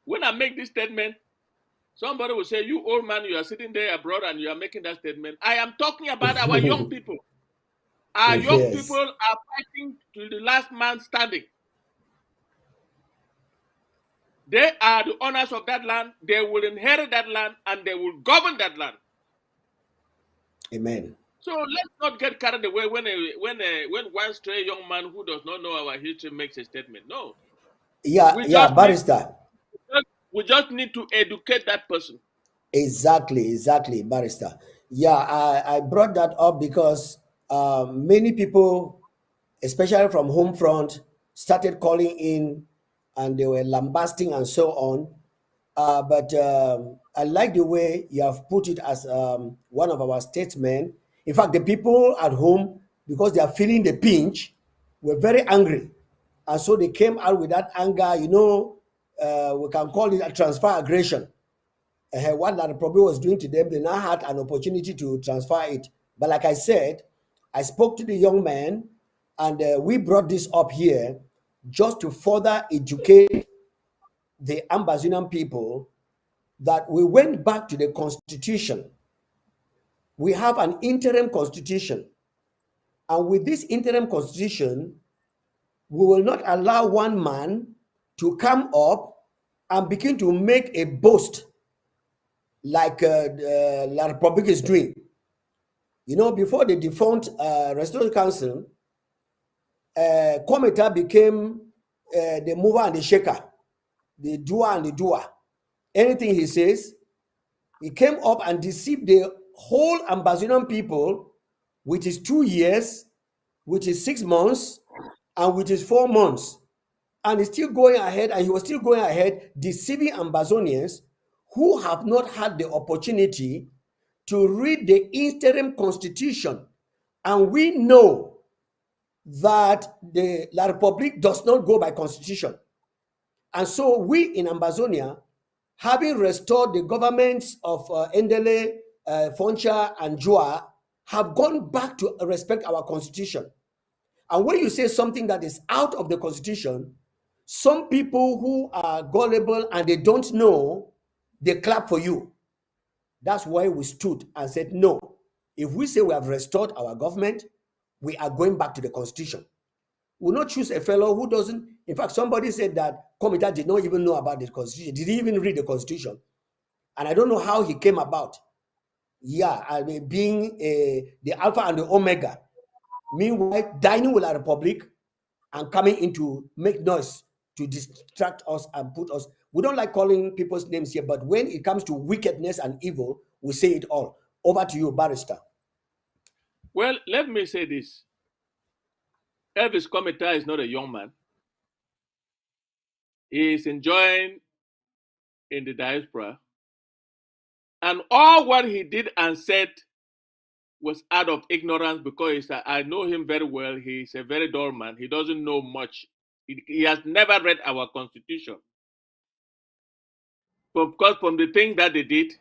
When I make this statement, somebody will say, "You old man, you are sitting there abroad and you are making that statement." I am talking about our young people. Our young Yes. people are fighting to the last man standing. They are the owners of that land. They will inherit that land and they will govern that land. Amen. So let's not get carried away when one stray young man who does not know our history makes a statement. No. Yeah, Barrister. We just need to educate that person. Exactly, Barrister. Yeah, I brought that up because many people especially from home front, started calling in and they were lambasting and so on. But I like the way you have put it as one of our statesmen. In fact, the people at home, because they are feeling the pinch, were very angry. And so they came out with that anger. We can call it a transfer aggression. What that probably was doing to them, they now had an opportunity to transfer it. But like I said, I spoke to the young man, and we brought this up here just to further educate the Ambazonian people that we went back to the constitution. We have an interim constitution. And with this interim constitution, we will not allow one man to come up and begin to make a boast like La Republic is doing. Before the defunct Restoration Council, Kometa became the mover and the shaker, the doer and the doer. Anything he says, he came up and deceived the whole Ambazonian people, which is 2 years, which is 6 months, and which is 4 months. And he's still going ahead, and he was still going ahead deceiving Ambazonians who have not had the opportunity to read the interim constitution. And we know that the La Republic does not go by constitution. And so we in Ambazonia, having restored the governments of Endele, Foncha, and Joa, have gone back to respect our constitution. And when you say something that is out of the constitution, some people who are gullible and they don't know, they clap for you. That's why we stood and said, no, if we say we have restored our government, we are going back to the constitution. We'll not choose a fellow who doesn't. In fact, somebody said that Komita did not even know about the constitution. Did he even read the constitution? And I don't know how he came about. Yeah, I mean, being the alpha and the omega. Meanwhile, dining with a republic and coming in to make noise to distract us and put us. We don't like calling people's names here, but when it comes to wickedness and evil, we say it all. Over to you, Barrister. Well, let me say this. Elvis Kometa is not a young man. He is enjoying in the diaspora. And all what he did and said was out of ignorance because I know him very well. He's a very dull man. He doesn't know much. He has never read our constitution. Because from the thing that they did,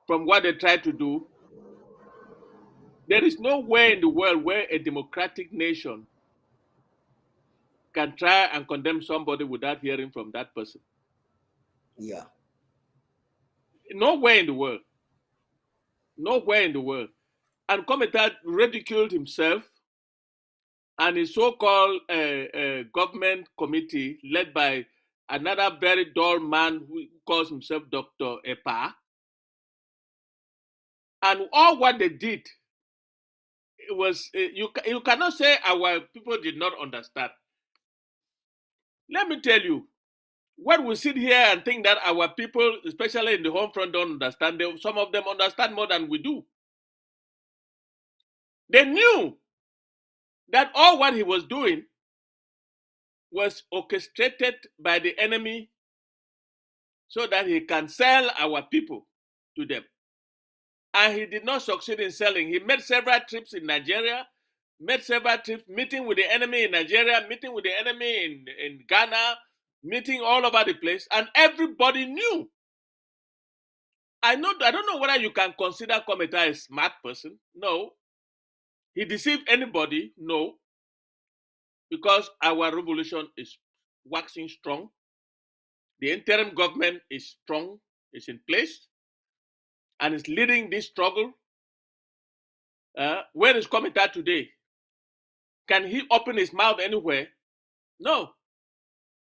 from what they tried to do, there is nowhere in the world where a democratic nation can try and condemn somebody without hearing from that person. Yeah. Nowhere in the world. Nowhere in the world. And Kometa ridiculed himself and his so-called government committee led by another very dull man who calls himself Dr. Epa. And all what they did, it was, you cannot say our people did not understand. Let me tell you, when we sit here and think that our people, especially in the home front, don't understand, some of them understand more than we do. They knew that all what he was doing was orchestrated by the enemy so that he can sell our people to them. And he did not succeed in selling. He made several trips in Nigeria, made several trips, meeting with the enemy in Nigeria, meeting with the enemy in Ghana, meeting all over the place, and everybody knew. I don't know whether you can consider Kometa a smart person. No. He deceived anybody? No. Because our revolution is waxing strong. The interim government is strong, is in place, and is leading this struggle. Where is Kometa today? Can he open his mouth anywhere? No.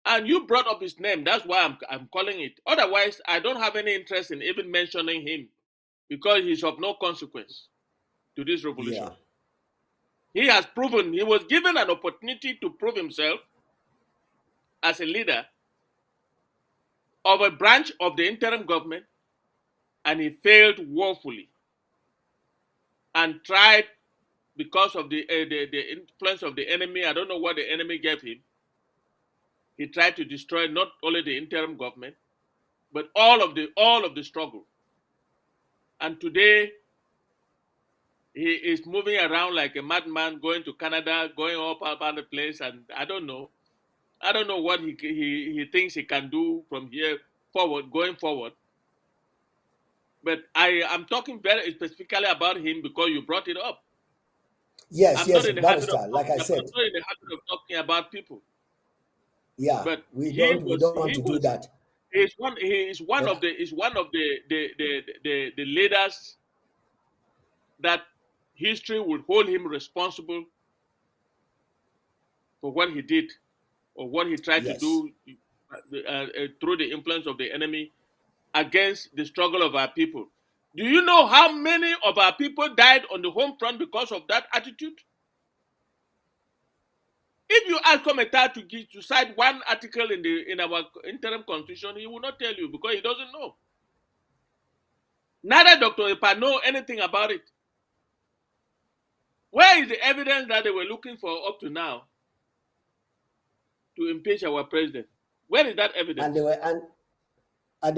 And you brought up his name. That's why I'm calling it. Otherwise, I don't have any interest in even mentioning him because he's of no consequence to this revolution. Yeah. He has proven, he was given an opportunity to prove himself as a leader of a branch of the interim government, and he failed woefully and tried because of the influence of the enemy. I don't know what the enemy gave him. He tried to destroy not only the interim government, but all of the struggle. And today he is moving around like a madman, going to Canada, going up about the place, and I don't know. I don't know what he thinks he can do from here forward, going forward. But I am talking very specifically about him because you brought it up. Yes, I'm not yes, in the habit of barrister. Like talking I about, I'm said, not in the habit of talking about people. yeah, But we don't want to he do was that. he is one But of the leaders that history will hold him responsible for what he did or what he tried to yes, do through the influence of the enemy against the struggle of our people. Do you know how many of our people died on the home front because of that attitude? If you ask Kometar to cite one article in our interim constitution, he will not tell you because he doesn't know. Neither Dr. Epa know anything about it. Where is the evidence that they were looking for up to now to impeach our president? Where is that and evidence? they were And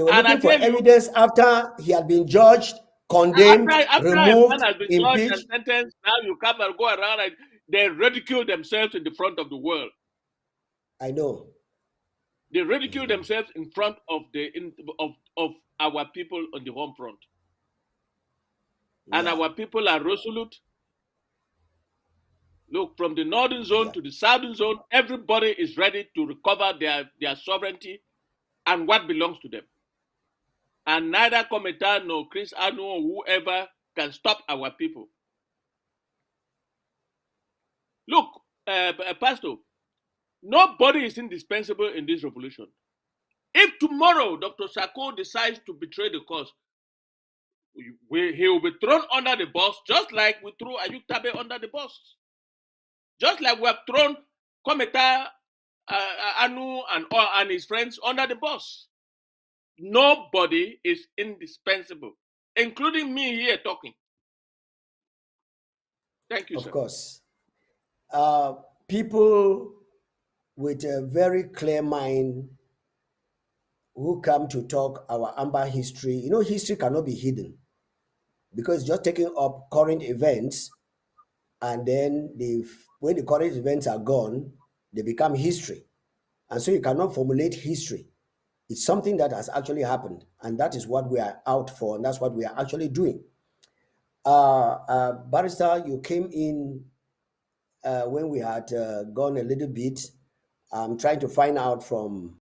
I looking for tell you, evidence after he had been judged, condemned, after a man removed, has been judged and impeached. sentenced, now you come and go around and they ridicule themselves in the front of the world. I know. They ridicule themselves in front of of our people on the home front. And Yeah, our people are resolute. Look, from the northern zone yeah, to the southern zone, everybody is ready to recover their sovereignty and what belongs to them. And neither Kometar nor Chris Anu or whoever can stop our people. Look, Pastor, nobody is indispensable in this revolution. If tomorrow Dr. Sako decides to betray the cause, he will be thrown under the bus, just like we threw Ayuk Tabe under the bus. Just like we have thrown Kometa, Anu, and his friends under the bus. Nobody is indispensable, including me here talking. Thank you, of sir. course. Uh, People with a very clear mind who come to talk our Amba history. You know, history cannot be hidden because just taking up current events, and then when the current events are gone, they become history. And so you cannot formulate history. It's something that has actually happened, and that is what we are out for, and that's what we are actually doing. Barrister, you came in when we had gone a little bit. I'm trying to find out from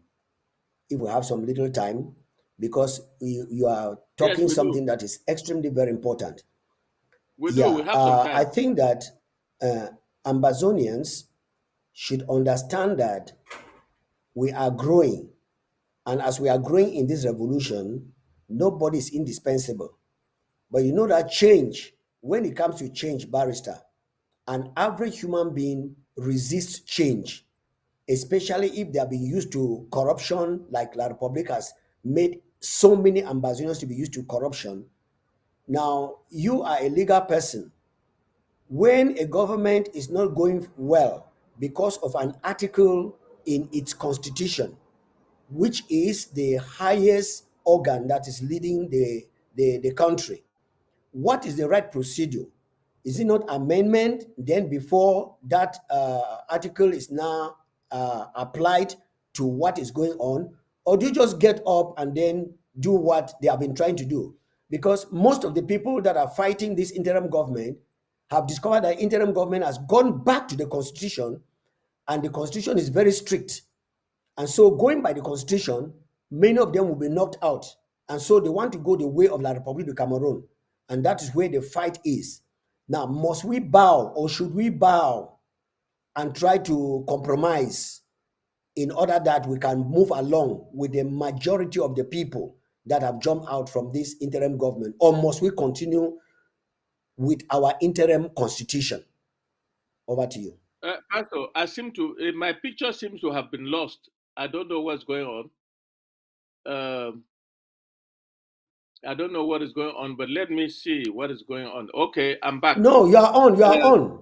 if we have some little time, because you are Yes, talking we do. something that is extremely very important. We do. Yeah, We have some I time. think that uh, Ambazonians should understand that we are growing, and as we are growing in this revolution, nobody is indispensable. But you know that change, when it comes to change, barrister, an average human being resists change, especially if they have been used to corruption, like La Republic has made so many Ambazonians to be used to corruption. Now, you are a legal person. When a government is not going well because of an article in its constitution, which is the highest organ that is leading the country, what is the right procedure? Is it not amendment? Then before that article is now applied to what is going on, or do you just get up and then do what they have been trying to do? Because most of the people that are fighting this interim government have discovered that interim government has gone back to the constitution, and the constitution is very strict. And so, going by the constitution, many of them will be knocked out. And so, they want to go the way of La République du Cameroon. And that is where the fight is. Now, must we bow, or should we bow and try to compromise in order that we can move along with the majority of the people that have jumped out from this interim government? Or must we continue with our interim constitution? Over to you. Pastor, my picture seems to have been lost. I don't know what's going on. Um, I don't know what is going on, but let me see what is going on. Okay, I'm back. No, you are on. You are Uh, on.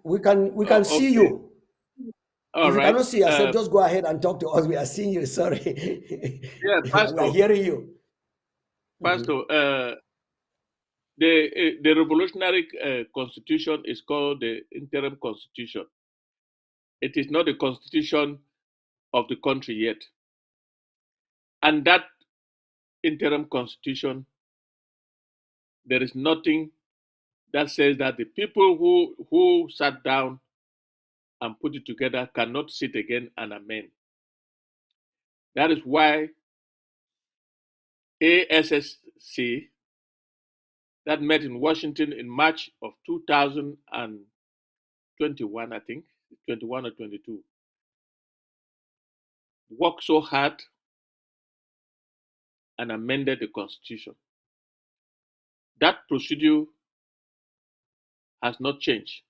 We can see okay, you. all If you right. cannot see yourself, just go ahead and talk to us. We are seeing you. Sorry, Yeah, we are Pastor, hearing you. Mhm. Pastor. The revolutionary constitution is called the interim constitution. It is not the constitution of the country yet, and that interim constitution, there is nothing that says that the people who sat down and put it together cannot sit again and amend. That is why ASSC that met in Washington in March of 2021, I think, 21 or 22, worked so hard and amended the Constitution. That procedure has not changed.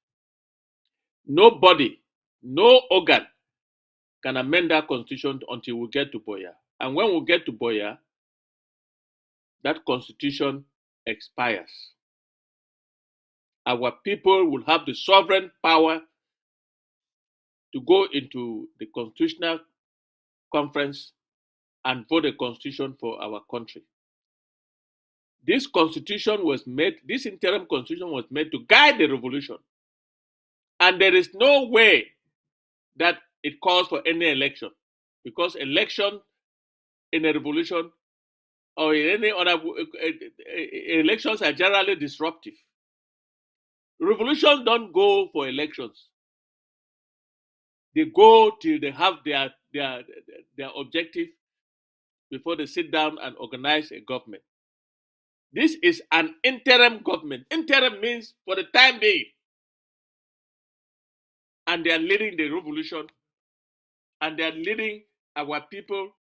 Nobody, no organ can amend that Constitution until we get to Boya. And when we get to Boya, that Constitution expires. Our people will have the sovereign power to go into the Constitutional Conference and vote a constitution for our country. This constitution was made, this interim constitution was made to guide the revolution. And there is no way that it calls for any election, because election in a revolution or in any other elections are generally disruptive. Revolutions don't go for elections. They go till they have their objective before they sit down and organize a government. This is an interim government. Interim means for the time being. And they are leading the revolution, and they are leading our people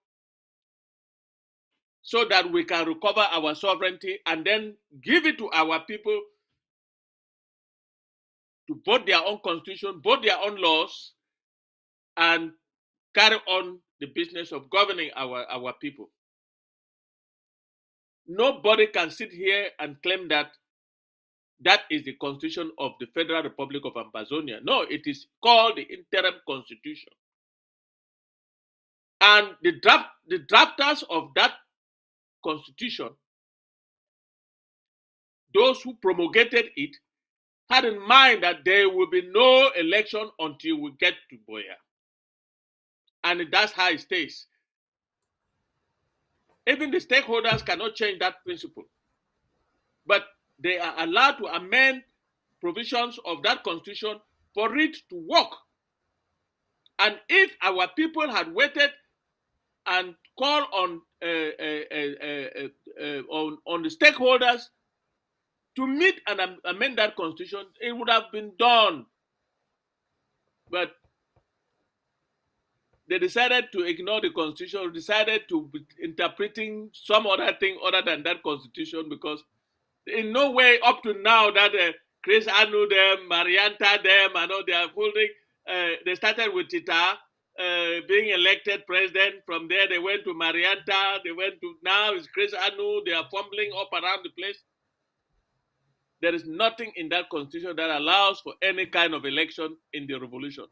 so that we can recover our sovereignty and then give it to our people to vote their own constitution, vote their own laws, and carry on the business of governing our people. Nobody can sit here and claim that that is the constitution of the Federal Republic of Ambazonia. No, it is called the interim constitution. And the drafters of that constitution, those who promulgated it, had in mind that there will be no election until we get to Boya. And that's how it stays. Even the stakeholders cannot change that principle. But they are allowed to amend provisions of that constitution for it to work. And if our people had waited and called on the stakeholders to meet and amend that constitution, it would have been done. But they decided to ignore the constitution, decided to be interpreting some other thing other than that constitution, because in no way up to now that Chris Anu them, Marianta them, and all they are holding, they started with Tita being elected president. From there, they went to Marianta, they went to, now it's Chris Anu, they are fumbling up around the place. There is nothing in that constitution that allows for any kind of election in the revolution.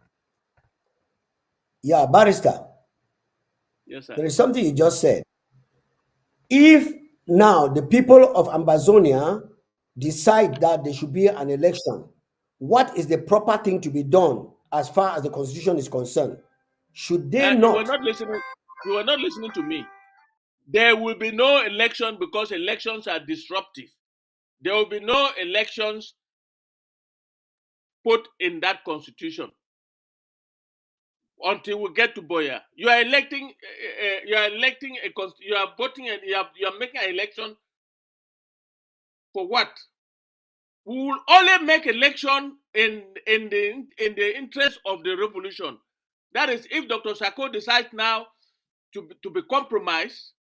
Yeah, Barrister, Yes, sir. there is something you just said. If now the people of Ambazonia decide that there should be an election, what is the proper thing to be done as far as the constitution is concerned? Should they You were not? not listening. You were not listening to me. There will be no election because elections are disruptive. There will be no elections put in that constitution until we get to Boya. You are electing. You are electing a. You are voting and you are making an election for what? We will only make election in the interest of the revolution. That is, if Dr. Sako decides now to be compromised,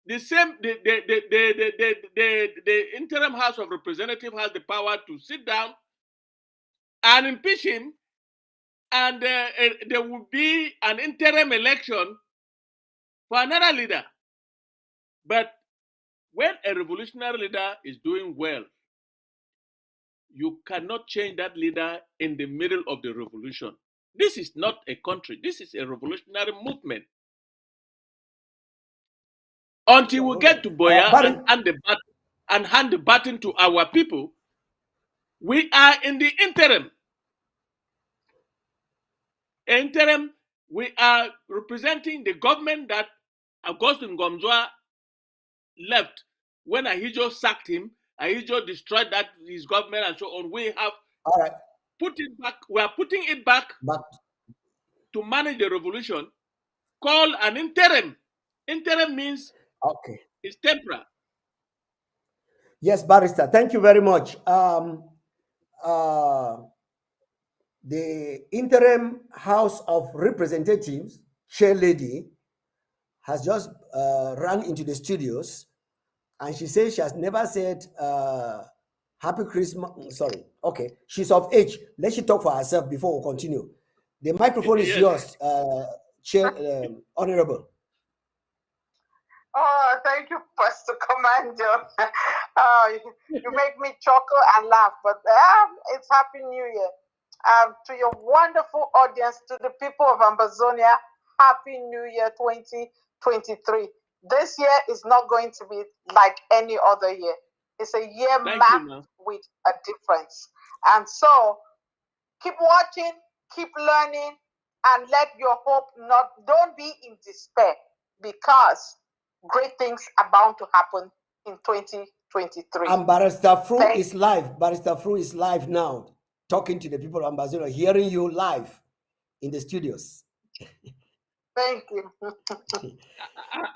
the same the interim House of Representatives has the power to sit down and impeach him, and there will be an interim election for another leader. But When a revolutionary leader is doing well, you cannot change that leader in the middle of the revolution. This is not a country. This is a revolutionary movement. Until we get to Boya Barry, and hand the baton to our people, we are in the interim. Interim, we are representing the government that Augustine Gomzwa left. When Ahijo sacked him, Ahijo destroyed his government and so on. We have all right, put it back. We are putting it back but to manage the revolution. Call an interim. Interim means okay. it's temporary. Yes, Barrister, thank you very much. The interim House of Representatives chair lady has just run into the studios, and she says she has never said Happy Christmas. Sorry, okay, she's of age. Let she talk for herself before we continue. The microphone is Yes. yours, Chair Honorable. Oh, thank you, Pastor Komando. You make me chuckle and laugh, but it's Happy New Year. To your wonderful audience, to the people of Ambazonia, Happy New Year 2023. This year is not going to be like any other year. It's a year marked with a difference. And so keep watching, keep learning, and let your hope don't be in despair, because great things are bound to happen in 2023. And Barrister Fru is live. Barrister Fru is live now, talking to the people of Ambazonia, hearing you live in the studios. Thank you.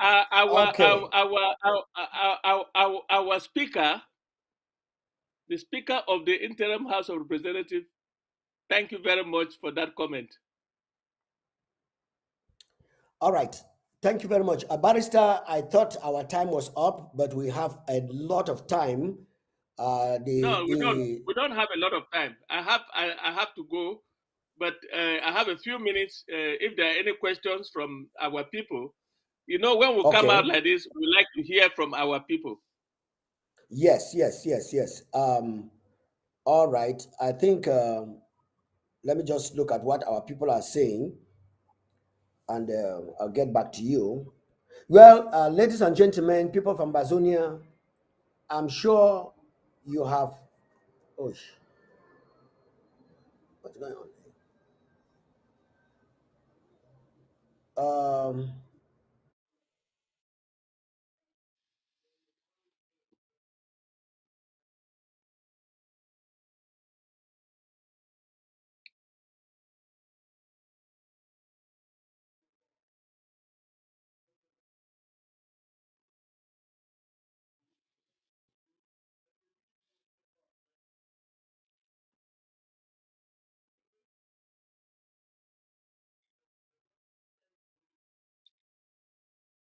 Our speaker, the Speaker of the Interim House of Representatives, thank you very much for that comment. All right. Thank you very much. Barrister, I thought our time was up, but we have a lot of time. No, we don't have a lot of time. I have to go, but I have a few minutes. If there are any questions from our people, when we come out like this, we like to hear from our people. Yes. All right. I think let me just look at what our people are saying, and I'll get back to you. Well, ladies and gentlemen, people from Ambazonia, I'm sure you have. Oh, what's going on?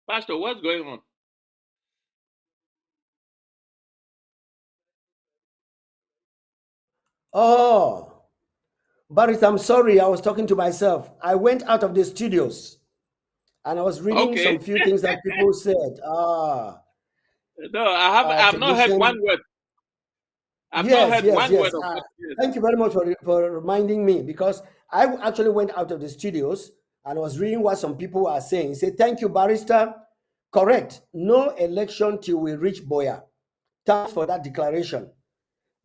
Pastor, what's going on? Oh, Barris, I'm sorry. I was talking to myself. I went out of the studios and I was reading some few things that people said. No, I've not heard one word. I've not heard one word of what. Thank you very much for reminding me, because I actually went out of the studios and I was reading what some people are saying. He said, thank you, Barrister. Correct. No election till we reach Boya. Thanks for that declaration.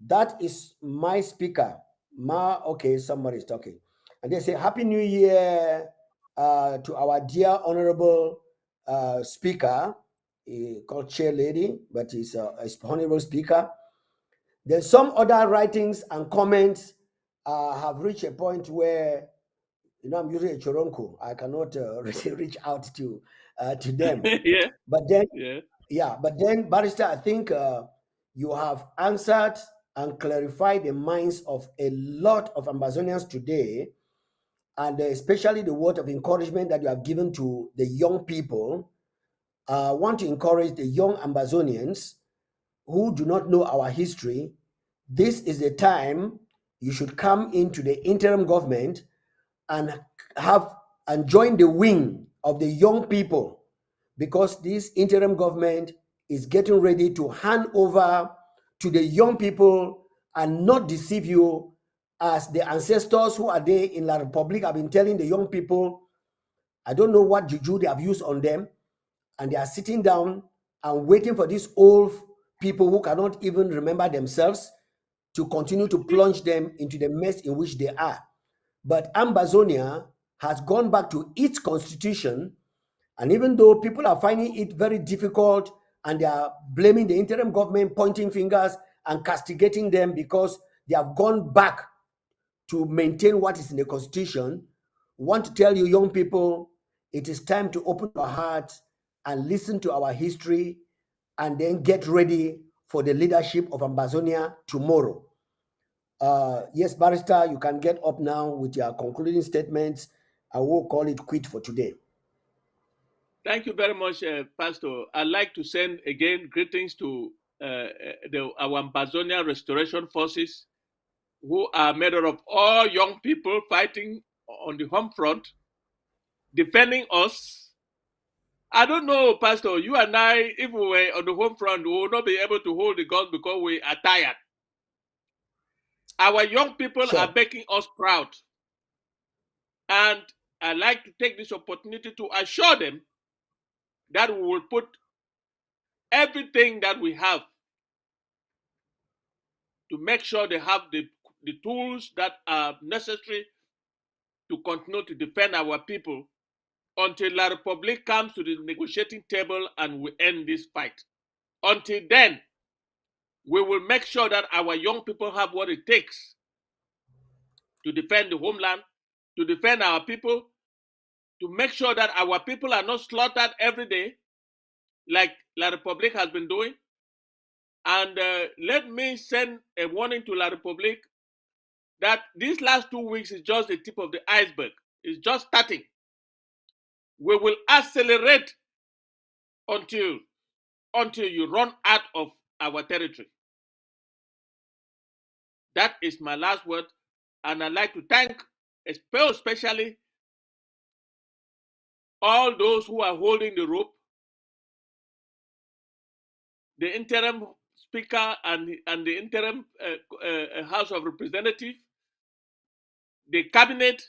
That is my speaker. Okay, somebody's talking. And they say, Happy New Year to our dear honorable speaker, called Chair Lady, but he's a honorable speaker. There's some other writings and comments have reached a point where, I'm using a choronko. I cannot really reach out to them. Yeah. But then, Barrister, I think you have answered and clarified the minds of a lot of Ambazonians today, and especially the word of encouragement that you have given to the young people. I want to encourage the young Ambazonians who do not know our history. This is the time you should come into the interim government and join the wing of the young people, because this interim government is getting ready to hand over to the young people and not deceive you, as the ancestors who are there in La Republic have been telling the young people. I don't know what juju they have used on them, and they are sitting down and waiting for these old people who cannot even remember themselves to continue to plunge them into the mess in which they are. But Ambazonia has gone back to its constitution, and even though people are finding it very difficult and they are blaming the interim government, pointing fingers and castigating them because they have gone back to maintain what is in the constitution, we want to tell you, young people, it is time to open your hearts and listen to our history, and then get ready for the leadership of Ambazonia tomorrow. Yes, Barrister, you can get up now with your concluding statements. I will call it quit for today. Thank you very much, Pastor. I'd like to send again greetings to our Ambazonia Restoration Forces, who are made up of all young people fighting on the home front, defending us. I don't know, Pastor, you and I, if we were on the home front, we would not be able to hold the guns because we are tired. Our young people are making us proud. And I'd like to take this opportunity to assure them that we will put everything that we have to make sure they have the tools that are necessary to continue to defend our people until La Republic comes to the negotiating table and we end this fight. Until then, we will make sure that our young people have what it takes to defend the homeland, to defend our people, to make sure that our people are not slaughtered every day like La Republic has been doing. And let me send a warning to La Republic that these last 2 weeks is just the tip of the iceberg. It's just starting. We will accelerate until you run out of our territory. That is my last word. And I'd like to thank especially all those who are holding the rope, the interim speaker and the interim House of Representatives, the cabinet,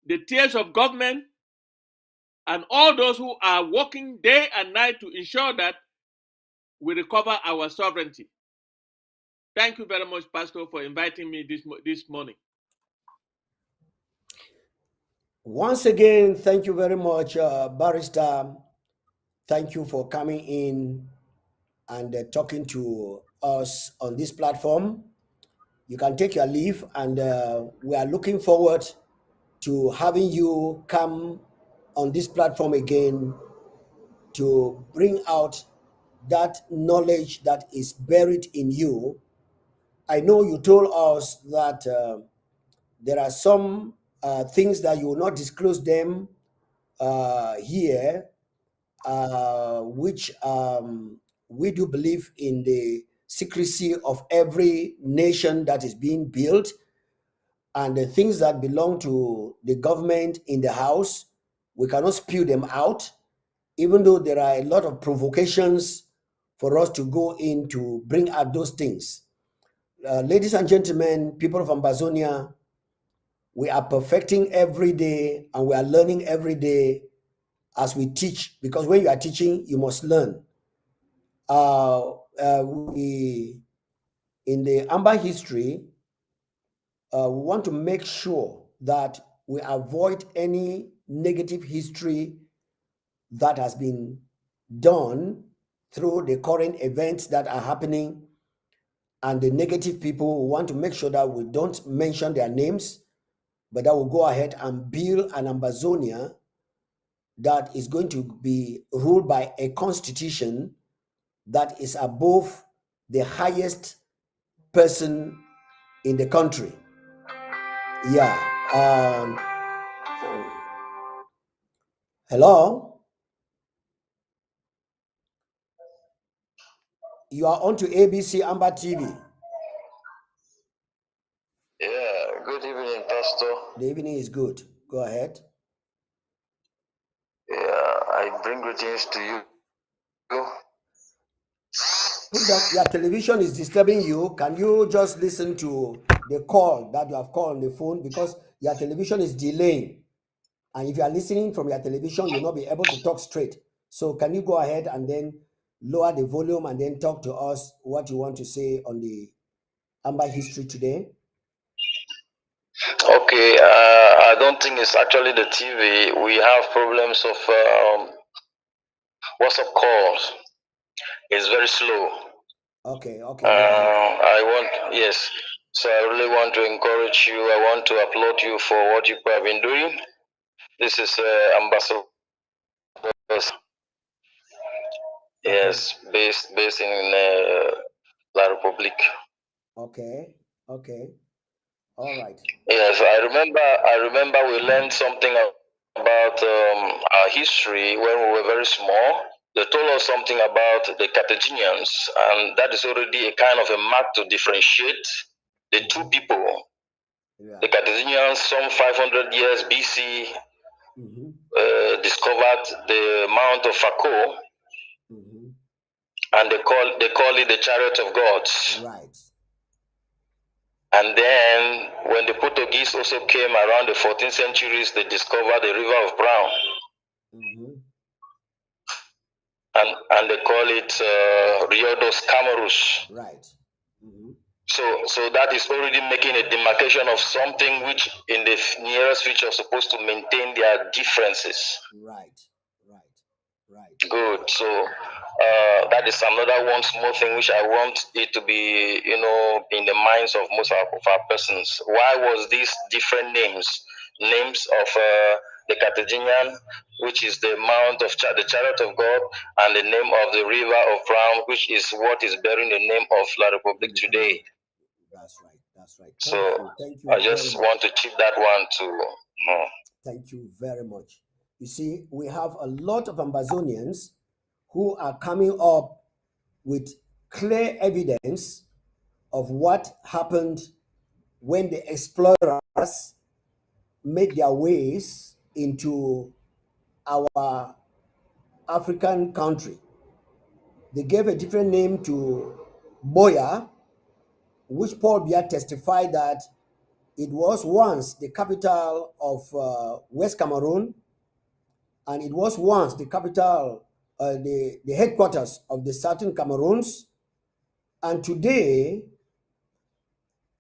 the tiers of government, and all those who are working day and night to ensure that we recover our sovereignty. Thank you very much, Pastor, for inviting me this morning. Once again, thank you very much, Barrister. Thank you for coming in and talking to us on this platform. You can take your leave, and we are looking forward to having you come on this platform again to bring out that knowledge that is buried in you. I know you told us that there are some things that you will not disclose them here, which we do believe in the secrecy of every nation that is being built, and the things that belong to the government in the house, we cannot spew them out, even though there are a lot of provocations for us to go in to bring out those things. Ladies and gentlemen, people of Ambazonia, we are perfecting every day and we are learning every day as we teach, because when you are teaching, you must learn. In the Amba history, we want to make sure that we avoid any negative history that has been done through the current events that are happening, and the negative people. We want to make sure that we don't mention their names, but that will go ahead and build an Ambazonia that is going to be ruled by a constitution that is above the highest person in the country. Yeah. Hello? You are on to ABC Amba TV. Yeah, good evening, Pastor. The evening is good. Go ahead. Yeah, I bring greetings to you Your television is disturbing you. Can you just listen to the call that you have called on the phone, because your television is delaying? And if you are listening from your television, you'll not be able to talk straight. So can you go ahead and then lower the volume and then talk to us what you want to say on the Amba history today? Okay, I don't think it's actually the TV. We have problems of WhatsApp calls. It's very slow. Okay, no wahala. I want, yes. So I really want to encourage you. I want to applaud you for what you have been doing. This is Ambassador. Yes, based in La Republique. Okay. All right. Yes, I remember we learned something about our history when we were very small. They told us something about the Carthaginians, and that is already a kind of a mark to differentiate the two people. Yeah. The Carthaginians, some 500 years BC, discovered the Mount of Fako, and they call it the Chariot of Gods. Right. And then when the Portuguese also came around the 14th centuries, they discovered the River of Brown. And they call it Rio dos Camarus. Right. So that is already making a demarcation of something which in the nearest future is supposed to maintain their differences. Right. Good. So that is another one small thing which I want it to be, in the minds of most of our persons. Why was these different names of the Carthaginian, which is the Mount of the Chariot of God, and the name of the River of Brown, which is what is bearing the name of La Republique today. That's right. Thank you I just want to chip that one too. Thank you very much. You see, we have a lot of Ambazonians who are coming up with clear evidence of what happened when the explorers made their ways into our African country. They gave a different name to Boya, which Paul Biya testified that it was once the capital of West Cameroon, and it was once the capital, the headquarters of the Southern Cameroons. And today,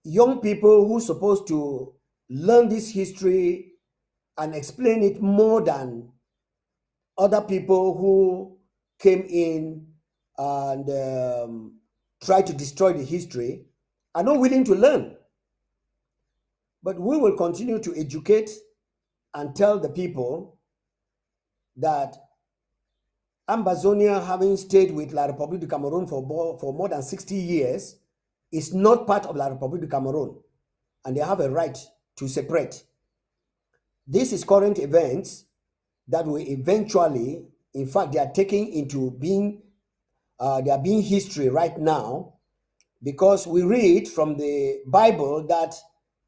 young people who are supposed to learn this history and explain it more than other people who came in and tried to destroy the history are not willing to learn. But we will continue to educate and tell the people that Ambazonia, having stayed with La République du Cameroun for more than 60 years, is not part of La République du Cameroun, and they have a right to separate. This is current events that will eventually, in fact, they are taking into being, they are being history right now, because we read from the Bible that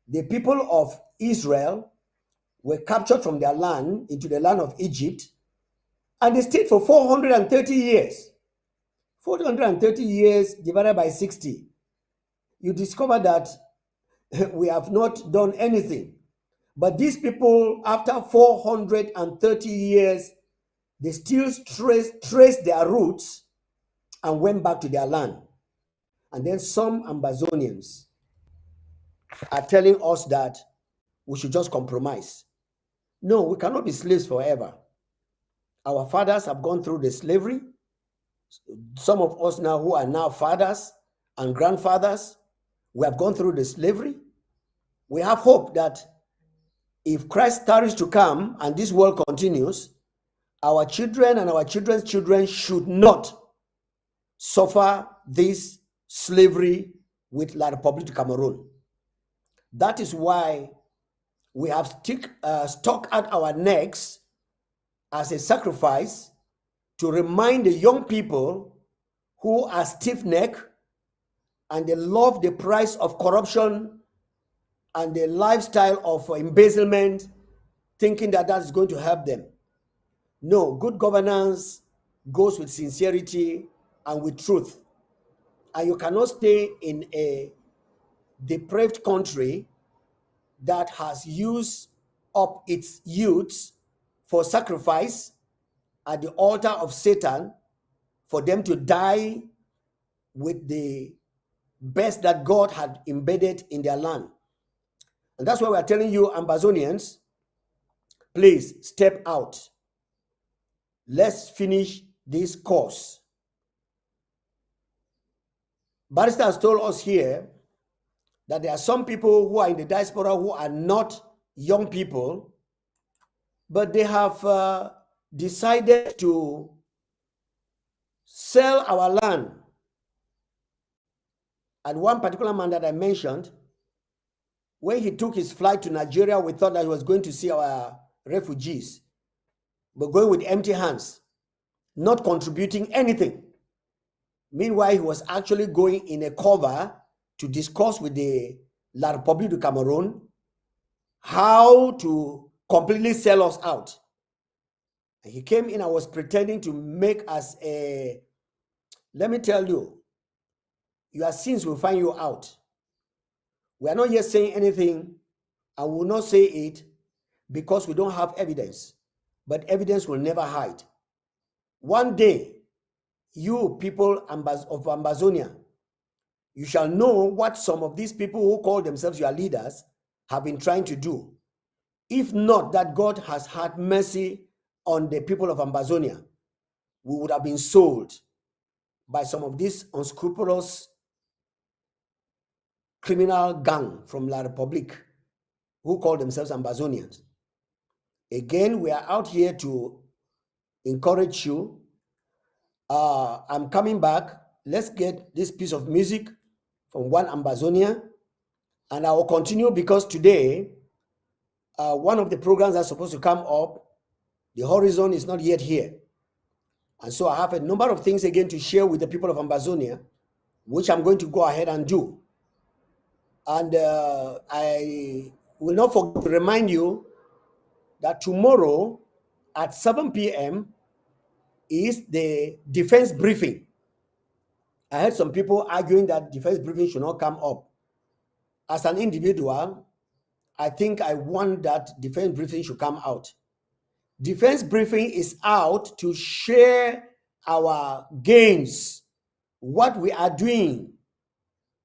the people of Israel were captured from their land into the land of Egypt, and they stayed for 430 years. 430 years divided by 60. You discover that we have not done anything. But these people, after 430 years, they still trace their roots and went back to their land. And then some Ambazonians are telling us that we should just compromise. No, we cannot be slaves forever. Our fathers have gone through the slavery. Some of us now who are now fathers and grandfathers, we have gone through the slavery. We have hope that if Christ tarries to come and this world continues, our children and our children's children should not suffer this slavery with La République du Cameroon. That is why we have stuck out our necks as a sacrifice to remind the young people who are stiff-necked and they love the price of corruption and the lifestyle of embezzlement, thinking that that's going to help them. No, good governance goes with sincerity and with truth. and you cannot stay in a depraved country that has used up its youths for sacrifice at the altar of Satan, for them to die with the best that God had embedded in their land. And that's why we are telling you, Ambazonians, please step out. Let's finish this course. Barrister has told us here that there are some people who are in the diaspora who are not young people, but they have decided to sell our land. And one particular man that I mentioned, when he took his flight to Nigeria, we thought that he was going to see our refugees, but going with empty hands, not contributing anything. Meanwhile, he was actually going in a cover to discuss with the La République du Cameroon how to completely sell us out. And he came in and was pretending to make us a, let me tell you, your sins will find you out. We are not yet saying anything, and we will not say it because we don't have evidence. But evidence will never hide. One day, you people of Ambazonia, you shall know what some of these people who call themselves your leaders have been trying to do. If not that God has had mercy on the people of Ambazonia, we would have been sold by some of these unscrupulous criminal gang from La République who call themselves Ambazonians. Again, we are out here to encourage you. I'm coming back. Let's get this piece of music from one Ambazonia, and I will continue because today, one of the programs that's supposed to come up, the horizon is not yet here. And so I have a number of things again to share with the people of Ambazonia, which I'm going to go ahead and do. And I will not forget to remind you that tomorrow at 7 p.m. is the defense briefing. I heard some people arguing that defense briefing should not come up. As an individual, I think I want that defense briefing should come out. Defense briefing is out to share our gains, what we are doing,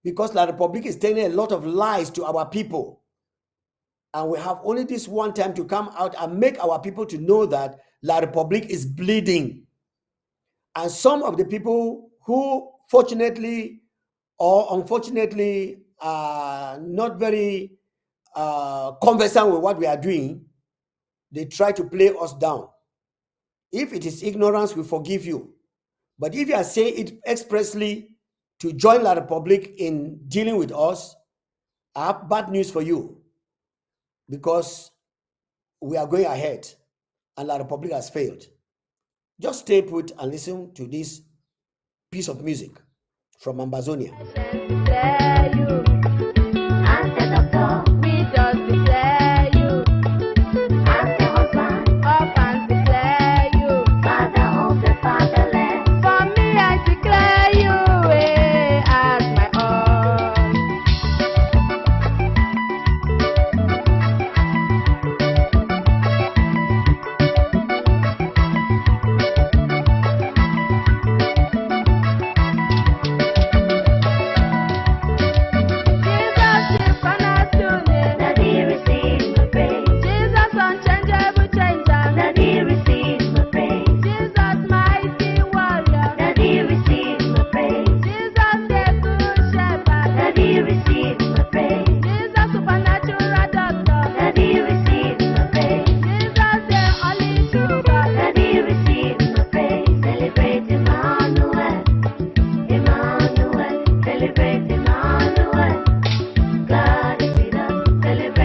because La République is telling a lot of lies to our people. And we have only this one time to come out and make our people to know that La République is bleeding. And some of the people who fortunately or unfortunately are not very conversant with what we are doing, they try to play us down. If it is ignorance, we forgive you. But if you are saying it expressly to join La République in dealing with us, I have bad news for you, because we are going ahead and La République has failed. Just stay put and listen to this piece of music from Ambazonia.